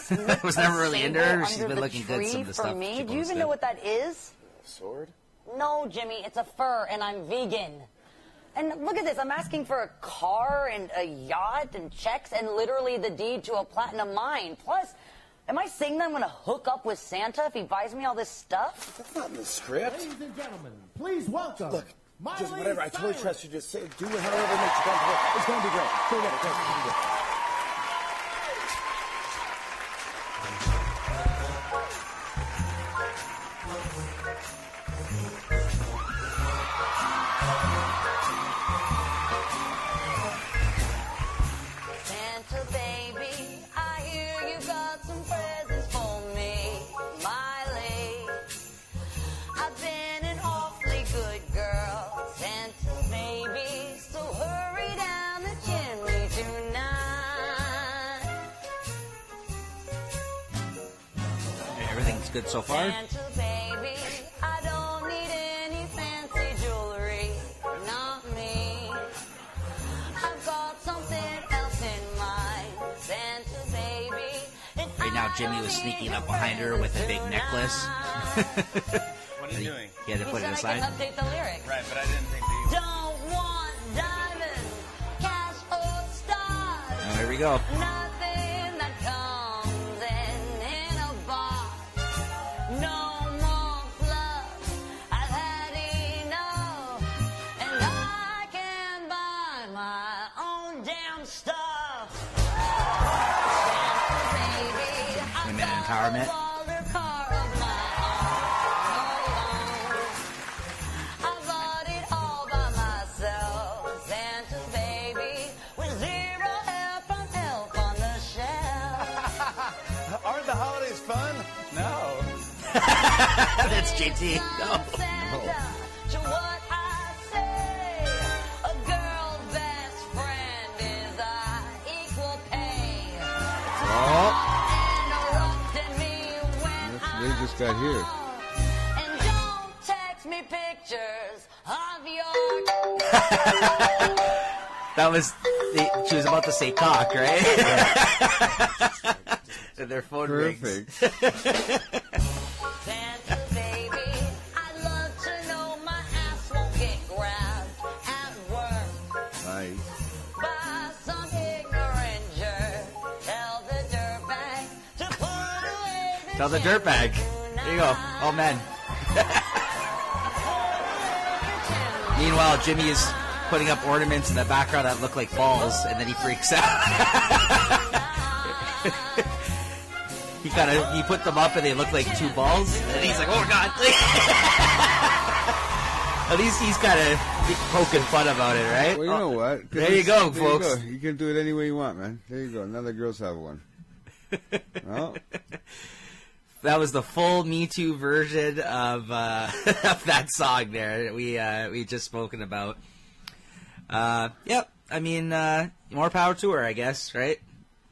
I was never really into her. She's been looking good. Some of the stuff. Me. Do you even know what that is? A sword? No, Jimmy. It's a fur, and I'm vegan. And look at this. I'm asking for a car and a yacht and checks and literally the deed to a platinum mine. Plus, am I saying that I'm going to hook up with Santa if he buys me all this stuff? That's not in the script. Ladies and gentlemen, please welcome. Look, Miley just whatever. I totally Cyrus. trust you. Just say, do it however makes you comfortable. It's going to be great. Go get it. Go get it. Santa baby, I hear you got some presents for me, Miley. I've been an awfully good girl, Santa baby, so hurry down the chimney tonight. Everything's good so far? Santa baby, I don't need any fancy jewelry, not me. I've got something else in mind, Santa baby. Right now, Jimmy was sneaking up behind her with a big necklace. What are you doing? He had to put it aside. I can update the lyrics. Right, but I didn't think that you... Don't want diamonds, cash or stars. Oh, here we go. Nothing that comes in a box. No more fluff. I've had enough, and I can buy my own damn stuff. Baby, Women empowerment. car of my own. I bought it all by myself, Santa baby, with zero help from Elf on the shelf. Aren't the holidays fun? No. That's JT. No. Santa, to what I say, a girl's best friend is equal pay. Interrupting me when They just got here. and don't text me pictures of your. That was, she was about to say cock, right? And their phone rings. Perfect. Santa baby, I'd love to know my ass won't get grabbed at work Nice. by some ignorant jerk. Tell the dirtbag to put away the Tell the dirtbag. There you go. Oh, man. Meanwhile, Jimmy is putting up ornaments in the background that look like balls, and then he freaks out. He put them up and they look like two balls, and he's like, oh god. At least he's kind of poking fun about it, right? Well, you know what? There you go, folks. You can do it any way you want, man. There you go. Now the girls have one. Well, That was the full Me Too version of that song there we just spoken about. Yep. I mean, more power to her, I guess, right?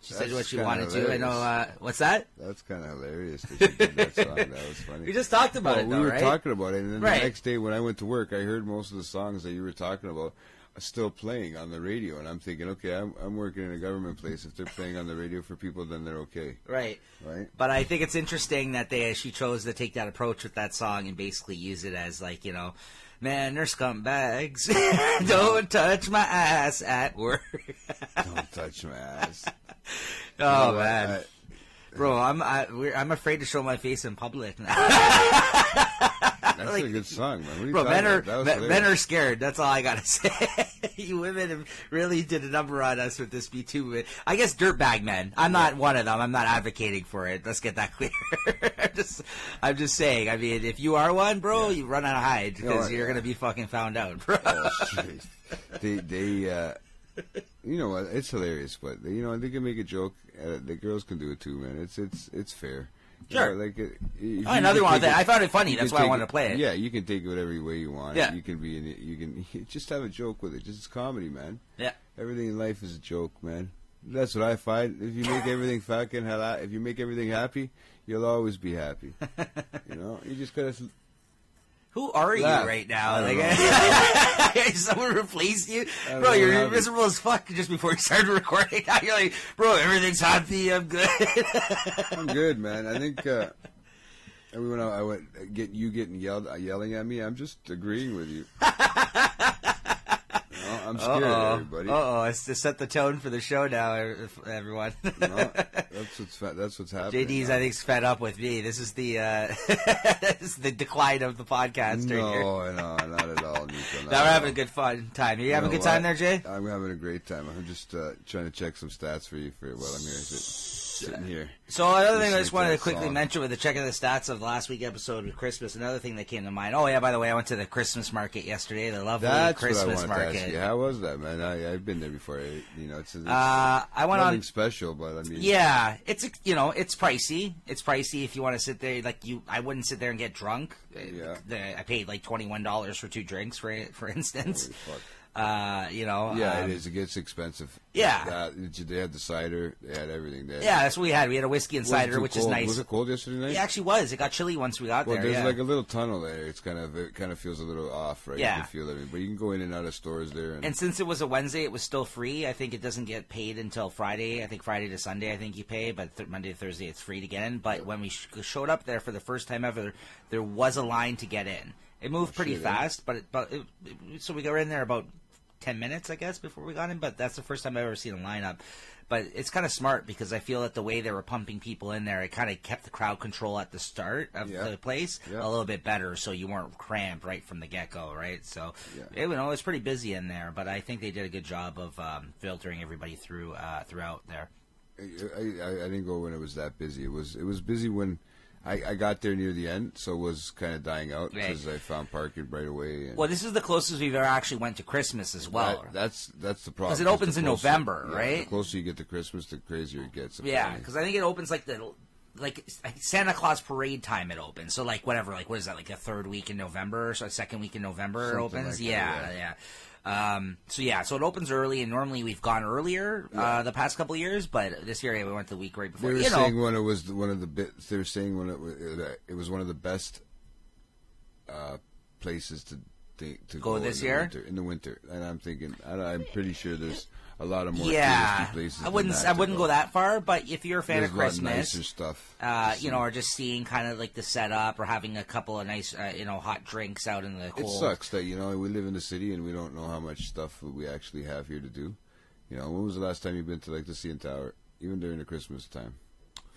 She said what she wanted to. I know. What's that? That's kind of hilarious that she did that song. That was funny. We just talked about it, though, we were right? talking about it, and then Right. the next day when I went to work, I heard most of the songs that you were talking about still playing on the radio, and I'm thinking, okay, I'm working in a government place. If they're playing on the radio for people, then they're okay. Right. Right. But I think it's interesting that she chose to take that approach with that song and basically use it as like, you know, man, they're scumbags. Don't touch my ass at work. Don't touch my ass. Oh, man. Bro, I'm afraid to show my face in public now. That's a good song, man. Bro, men are scared. That's all I gotta say. You women have really did a number on us with this Me Too. I guess dirtbag men. I'm not one of them. I'm not advocating for it. Let's get that clear. I'm just saying. I mean, if you are one, bro, you run out of hide because you're gonna be fucking found out, bro. Oh, they you know what? It's hilarious, but you know they can make a joke. The girls can do it too, man. It's fair. Sure. You know, another one. I found it funny. That's why I wanted to play it. Yeah, you can take it whatever way you want. Yeah. You can be in it. You can just have a joke with it. Just comedy, man. Yeah. Everything in life is a joke, man. That's what I find. If you make everything if you make everything happy, you'll always be happy. You know, you just gotta. Who are you right now? Someone replaced you? Bro, you're miserable as fuck just before you started recording. Now you're like, bro, everything's happy, I'm good. I'm good, man. I think when I went getting yelling at me, I'm just agreeing with you. I'm scared of everybody. It's to set the tone for the show now, everyone. That's what's happening. JD's, I think, fed up with me. This is the this is the decline of the podcast. No, not at all, Nico. Now we're having a good fun time. You having a good time there, Jay? I'm having a great time. I'm just trying to check some stats for you while I'm here sitting here. So another thing I just wanted to quickly mention with the checking the stats of the last week episode with Christmas, another thing that came to mind. Oh yeah, by the way, I went to the Christmas market yesterday. The lovely Christmas market. To ask you. How was that, man? I've been there before. You know, it's I went nothing on special, but I mean, yeah, it's it's pricey. It's pricey if you want to sit there. I wouldn't sit there and get drunk. Yeah. I paid like $21 for 2 drinks, for instance. Holy fuck. Yeah, it is. It gets expensive. Yeah. They had the cider. They had everything there. Yeah, that's what we had. We had a whiskey and cider, which is nice. Was it cold yesterday night? It actually was. It got chilly once we got there. There's like a little tunnel there. It kind of feels a little off, right? Yeah. You can feel it, but you can go in and out of stores there. And since it was a Wednesday, it was still free. I think it doesn't get paid until Friday. I think Friday to Sunday, I think you pay, but Monday to Thursday, it's free to get in. But when we showed up there for the first time ever, there was a line to get in. It moved pretty fast, so we got in there about 10 minutes, I guess, before we got in, but that's the first time I've ever seen a lineup. But it's kind of smart because I feel that the way they were pumping people in there, it kind of kept the crowd control at the start of the place a little bit better, so you weren't cramped right from the get-go, right? So, it was pretty busy in there, but I think they did a good job of filtering everybody throughout there. I didn't go when it was that busy. It was busy when I got there near the end, so it was kind of dying out because I found parking right away. Well, this is the closest we've ever actually went to Christmas as well. That's the problem. Because it opens in November, right? The closer you get to Christmas, the crazier it gets. Yeah, because I think it opens like Santa Claus parade time it opens. So what is that, like a third week in November or so, a second week in November it opens? So it opens early, and normally we've gone earlier the past couple of years, but this year we went the week right before. They were saying when it was one of the bits. They were saying when it was one of the best places to go this year in the winter. And I'm thinking, I'm pretty sure there's a lot of more touristy places. I wouldn't go that far, but if you're a fan of Christmas, nicer stuff, or just seeing kind of like the setup, or having a couple of nice, hot drinks out in the cold. It sucks that we live in the city and we don't know how much stuff we actually have here to do. When was the last time you've been to the CN Tower, even during the Christmas time?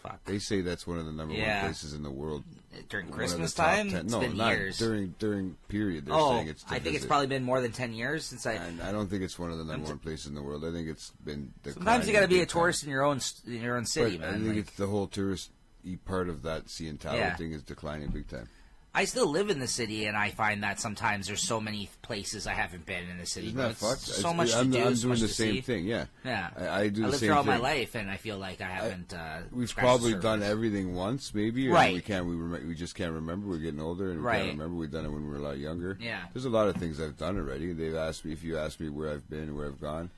Fuck. They say that's one of the number one places in the world during Christmas time. It's been years. During period. They're saying it's. I think it's probably been more than 10 years since And I don't think it's one of the number one places in the world. I think it's been. Sometimes you got to be a tourist in your own city, man. I think it's the whole touristy part of that CN Tower thing is declining big time. I still live in the city, and I find that sometimes there's so many places I haven't been in the city. Isn't that fucked? So much to do. I'm doing the same thing. Yeah, I do. I lived throughout my life, and I feel like I haven't. We've probably done everything once, maybe. Right. We just can't remember. We're getting older, and we can't remember. We've done it when we were a lot younger. Yeah. There's a lot of things I've done already. They've asked me if you ask me where I've been, where I've gone.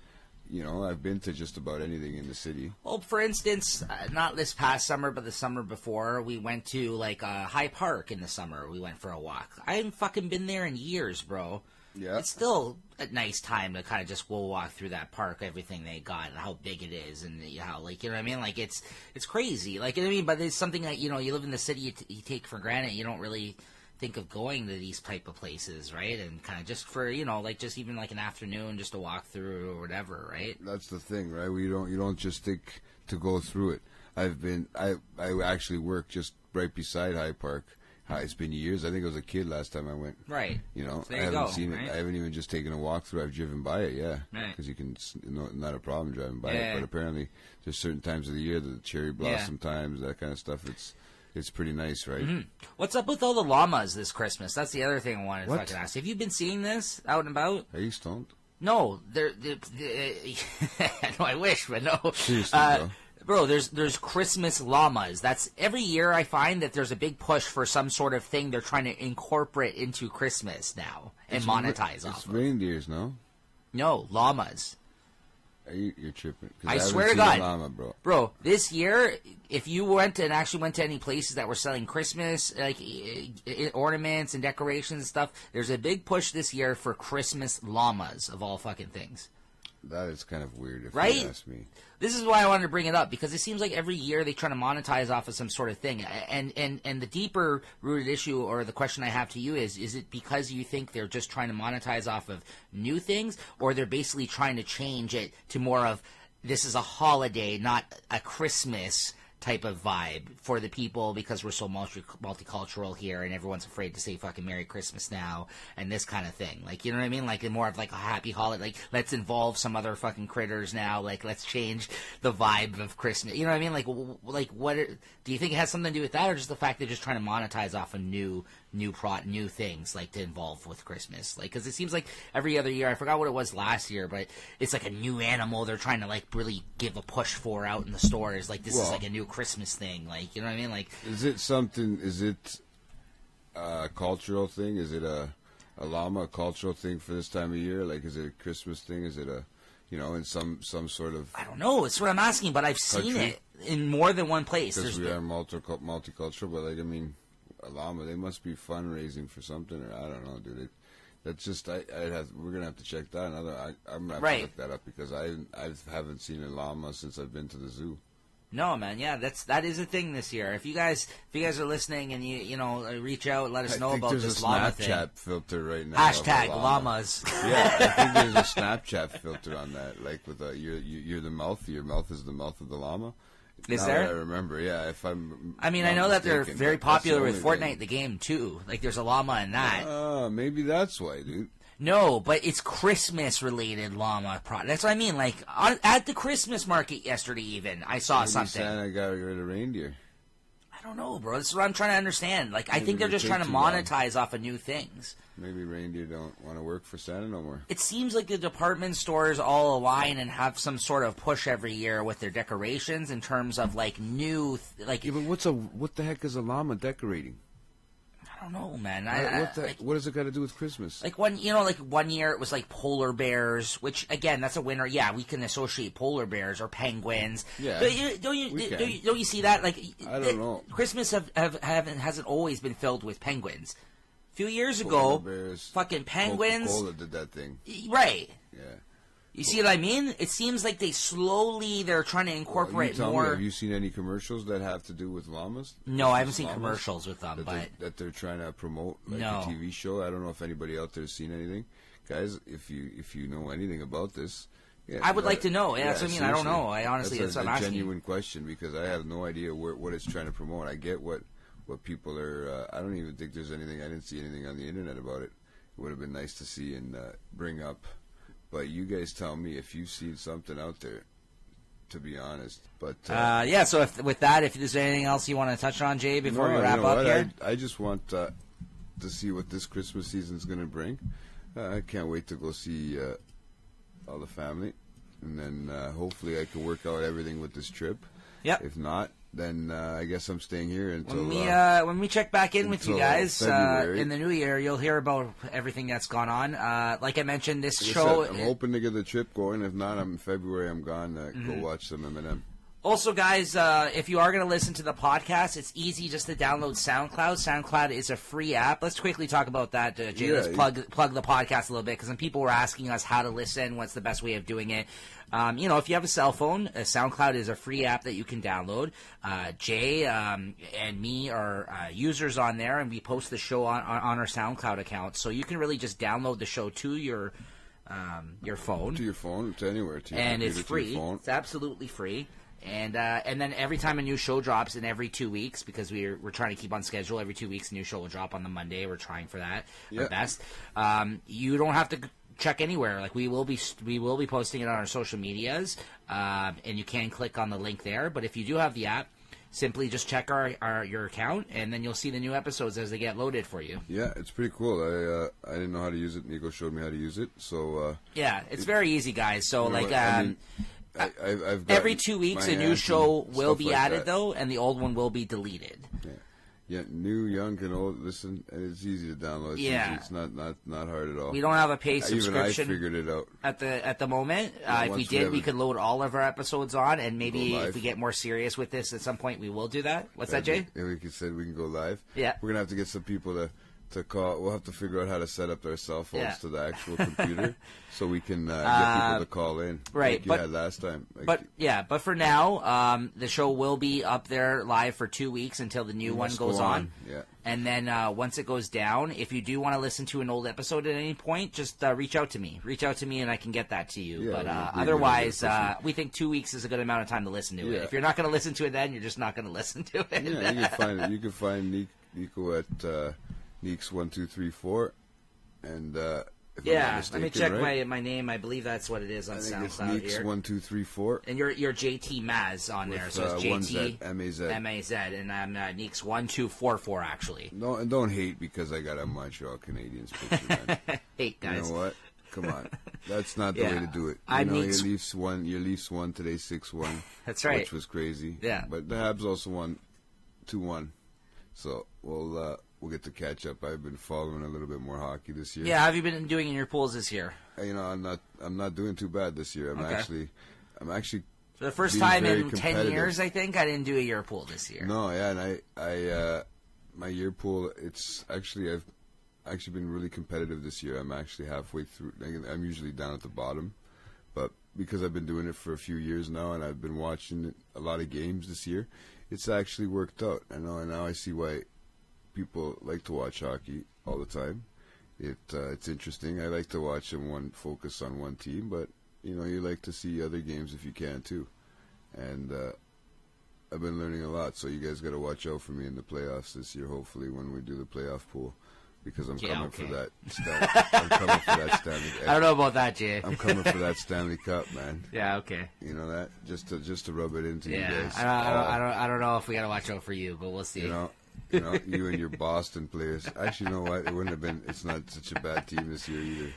I've been to just about anything in the city. Well, for instance, not this past summer, but the summer before, we went to High Park in the summer. We went for a walk. I haven't fucking been there in years, bro. Yeah. It's still a nice time to kind of just go walk through that park, everything they got, and how big it is, and how, you know what I mean? It's crazy. But it's something that, you live in the city, you take for granted. You don't really think of going to these type of places, right? And kind of just for, just even an afternoon just to walk through or whatever, right? That's the thing, right? You don't just think to go through it. I actually work just right beside Hyde Park. It's been years. I think it was a kid last time I went. Right. You know, So there I you haven't go, seen right? it. I haven't even just taken a walk through. I've driven by it, yeah. Right. Because you can, not a problem driving by Yeah. it. But apparently, there's certain times of the year, the cherry blossom times, that kind of stuff. It's pretty nice, right? Mm-hmm. What's up with all the llamas this Christmas? That's the other thing I wanted to fucking ask. Have you been seeing this out and about? Are you stoned? No, no, I wish, but no. Seriously, bro, there's Christmas llamas. That's every year I find that there's a big push for some sort of thing they're trying to incorporate into Christmas now and monetize off. It's reindeers, no? No, llamas. You're tripping. 'Cause I haven't swear to seen a God, llama, bro, this year, if you went to any places that were selling Christmas ornaments and decorations and stuff, there's a big push this year for Christmas llamas of all fucking things. That is kind of weird, if Right? you ask me. This is why I wanted to bring it up, because it seems like every year they try to monetize off of some sort of thing. And the deeper rooted issue, or the question I have to you is it because you think they're just trying to monetize off of new things, or they're basically trying to change it to more of, this is a holiday, not a Christmas type of vibe for the people, because we're so multicultural here and everyone's afraid to say fucking Merry Christmas now and this kind of thing. Like, you know what I mean? Like, more of like a happy holiday. Like, let's involve some other fucking critters now. Like, let's change the vibe of Christmas. You know what I mean? Like what do you think it has something to do with that, or just the fact they're just trying to monetize off of new things, like, to involve with Christmas? Like, because it seems like every other year, I forgot what it was last year, but it's like a new animal they're trying to like really give a push for out in the stores. Like, this is like a new Christmas thing. Like, you know what I mean? Like, is it a cultural thing? Is it a llama a cultural thing for this time of year? Like, is it a Christmas thing? Is it in some sort of... I don't know. It's what I'm asking, but I've seen it in more than one place. Because we are multicultural, but like, I mean, a llama, they must be fundraising for something, or I don't know, dude. That's just, we're gonna have to check that. I'm gonna have to look that up, because I haven't seen a llama since I've been to the zoo. No, man. Yeah, that is a thing this year. If you guys are listening and you reach out and let us know about this llama thing. There's a Snapchat filter right now. Hashtag llamas. Yeah, I think there's a Snapchat filter on that. Like, with you're the mouth. Your mouth is the mouth of the llama. Is now there? That I remember. Yeah. I know that they're very popular with Fortnite, the game too. Like, there's a llama in that. Maybe that's why, dude. No, but it's Christmas-related llama product. That's what I mean. Like, at the Christmas market yesterday even, I saw something. Santa got rid of reindeer. I don't know, bro. This is what I'm trying to understand. Like, I think they're just trying to monetize off of new things. Maybe reindeer don't want to work for Santa no more. It seems like the department stores all align and have some sort of push every year with their decorations in terms of, like, new... Yeah, but what the heck is a llama decorating? I don't know, man. What does it got to do with Christmas? Like, one year it was like polar bears, which, again, that's a winner. Yeah, we can associate polar bears or penguins. Yeah, don't you see that? Like, I don't know. Christmas hasn't always been filled with penguins. A few years ago, bears, fucking penguins. Coca-Cola did that thing, right? Yeah. You see what I mean? It seems like they're trying to incorporate more. Have you seen any commercials that have to do with llamas? No, I haven't seen commercials with them, that they're trying to promote, like a TV show. I don't know if anybody out there has seen anything, guys. If you know anything about this, I would like to know. Yeah, that's what I mean. I don't know. I honestly, that's what I'm asking. It's a genuine question, because I have no idea what it's trying to promote. I get what people are. I don't even think there's anything. I didn't see anything on the internet about it. It would have been nice to see and bring up. But you guys tell me if you've seen something out there, to be honest. But so if there's anything else you want to touch on, Jay, before we wrap up here? I just want to see what this Christmas season is going to bring. I can't wait to go see all the family. And then hopefully I can work out everything with this trip. Yep. If not, then I guess I'm staying here until... When we check back in with you guys in the new year, you'll hear about everything that's gone on. Like I mentioned, this show... I'm hoping to get the trip going. If not, in February I'm gone to go watch some Eminem. Also, guys, if you are going to listen to the podcast, it's easy just to download SoundCloud. SoundCloud is a free app. Let's quickly talk about that, Jay. Let's plug the podcast a little bit, because some people were asking us how to listen, what's the best way of doing it. If you have a cell phone, SoundCloud is a free app that you can download. Jay and me are users on there, and we post the show on our SoundCloud account. So you can really just download the show to your phone. To your phone, to anywhere. To your and computer, it's free. To your phone. It's absolutely free. And then every time a new show drops in every 2 weeks, because we're trying to keep on schedule, every 2 weeks a new show will drop on the Monday. We're trying for that our best. You don't have to check anywhere. Like we will be posting it on our social medias, and you can click on the link there. But if you do have the app, simply just check your account, and then you'll see the new episodes as they get loaded for you. Yeah, it's pretty cool. I didn't know how to use it. Nico showed me how to use it. So yeah, it's very easy, guys. So like, I've every 2 weeks a new show will be added that. though, and the old one will be deleted. Yeah, new, young, and old. Listen, and it's easy to download. It's Yeah. easy. It's not hard at all. We don't have a paid subscription. Even I figured it out at the moment. If we did, we could load all of our episodes on, and maybe if we get more serious with this at some point, we will do that. What's that, Jay? Yeah, we can go live. Yeah, we're gonna have to get some people to call. We'll have to figure out how to set up our cell phones to the actual computer, so we can get people to call in, right? Like you had last time. But for now, the show will be up there live for 2 weeks until the new one goes on. Yeah. And then once it goes down, if you do want to listen to an old episode at any point, just reach out to me. Reach out to me, and I can get that to you. Yeah, but otherwise, we think 2 weeks is a good amount of time to listen to it. If you're not going to listen to it then, you're just not going to listen to it. Yeah, you can find it. You can find Nico at Neeks1234, and if I'm not mistaken, let me check right? my name. I believe that's what it is on SoundCloud here. Neeks1234, and you're JT Maz on there, so it's JT MAZ, and I'm Neeks1244 actually. No, and don't hate because I got a Montreal Canadiens picture, man. Hate, guys. You know what? Come on, that's not the way to do it. Your Leafs won today 6-1. That's right, which was crazy. Yeah, but the Habs also won 2-1. So we'll get to catch up. I've been following a little bit more hockey this year. Yeah, how have you been doing in your pools this year? I'm not doing too bad this year. I'm actually for the first time in 10 years. I think I didn't do a year pool this year. No, yeah, and I my year pool. It's actually I've actually been really competitive this year. I'm actually halfway through. I'm usually down at the bottom, but because I've been doing it for a few years now, and I've been watching a lot of games this year, it's actually worked out. I know, and now I see why people like to watch hockey all the time. It's interesting. I like to watch them focus on one team, but you like to see other games if you can too. And I've been learning a lot. So you guys got to watch out for me in the playoffs this year. Hopefully, when we do the playoff pool, because I'm coming for that. I'm coming for that Stanley. I don't know about that, Jay. I'm coming for that Stanley Cup, man. Yeah, okay. You know that just to rub it into you guys. I don't know if we got to watch out for you, but we'll see. You and your Boston players. Actually, you know what? It wouldn't have been. It's not such a bad team this year either.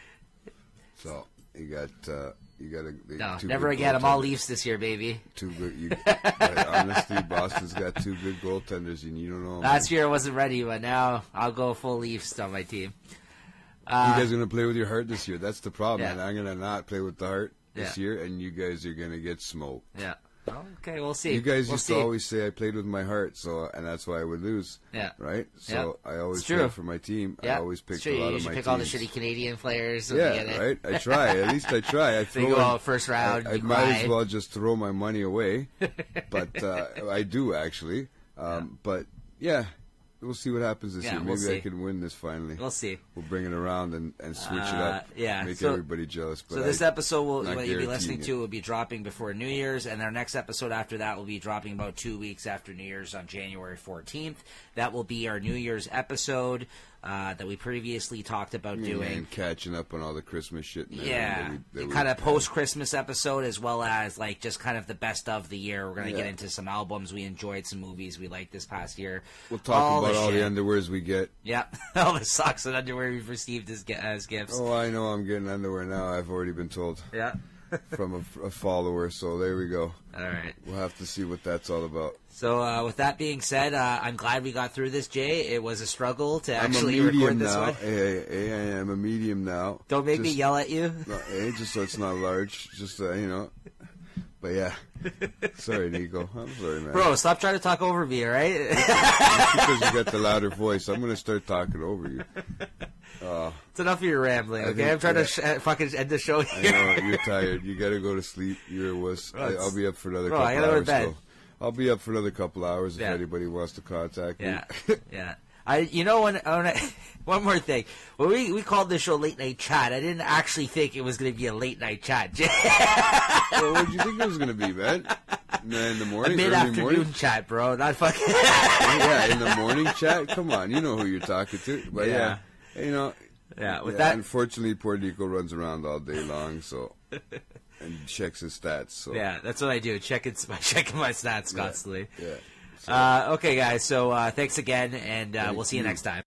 So you got to. No, never again. I'm all Leafs this year, baby. Too good. Honestly, Boston's got two good goaltenders, and you don't know. Last year I wasn't ready, but now I'll go full Leafs on my team. You guys are gonna play with your heart this year. That's the problem. Yeah. And I'm gonna not play with the heart this year, and you guys are gonna get smoked. Yeah. Okay, we'll see. You guys used to always say I played with my heart, and that's why I would lose. Yeah. Right? So I always played for my team. Yeah. I always picked a lot of my teams. You pick all the shitty Canadian players. Right? I try. At least I try. They go out first round. I might as well just throw my money away. But I do, actually. But, yeah. We'll see what happens this year. Maybe I can win this finally. We'll see. We'll bring it around and switch it up. Make everybody jealous. But so this episode that you'll be listening to will be dropping before New Year's, and our next episode after that will be dropping about 2 weeks after New Year's on January 14th. That will be our New Year's episode that we previously talked about doing. And catching up on all the Christmas shit. Kind of post-Christmas episode, as well as like just kind of the best of the year. We're going to get into some albums we enjoyed, some movies we liked this past year. We'll talk about all the underwears we get. Yeah, all the socks and underwear we've received as gifts. Oh, I know I'm getting underwear now. I've already been told. Yeah. From a follower, so there we go. All right. We'll have to see what that's all about. So with that being said, I'm glad we got through this, Jay. It was a struggle to actually record this one. Hey, I am a medium now. Don't make me yell at you. No, just so it's not large. Just, But yeah. Sorry, Nico. I'm sorry, man. Bro, stop trying to talk over me, all right? Just because you got the louder voice, I'm going to start talking over you. It's enough of your rambling, okay? I'm trying to fucking end the show here. I know, you're tired. You got to go to sleep. You're a wuss. I'll be up for another couple I gotta hours. go to bed. I'll be up for another couple hours if anybody wants to contact me. Yeah. One more thing. When we called this show Late Night Chat, I didn't actually think it was going to be a late night chat. Well, what did you think it was going to be, man? No, in the morning, mid-afternoon chat, bro. Not fucking. Yeah, in the morning chat. Come on, you know who you're talking to. But yeah you know. Yeah, with that. Unfortunately, poor Nico runs around all day long, so and checks his stats. So yeah, that's what I do. Checking my stats constantly. Yeah. Okay, guys. So thanks again, and we'll see you next time.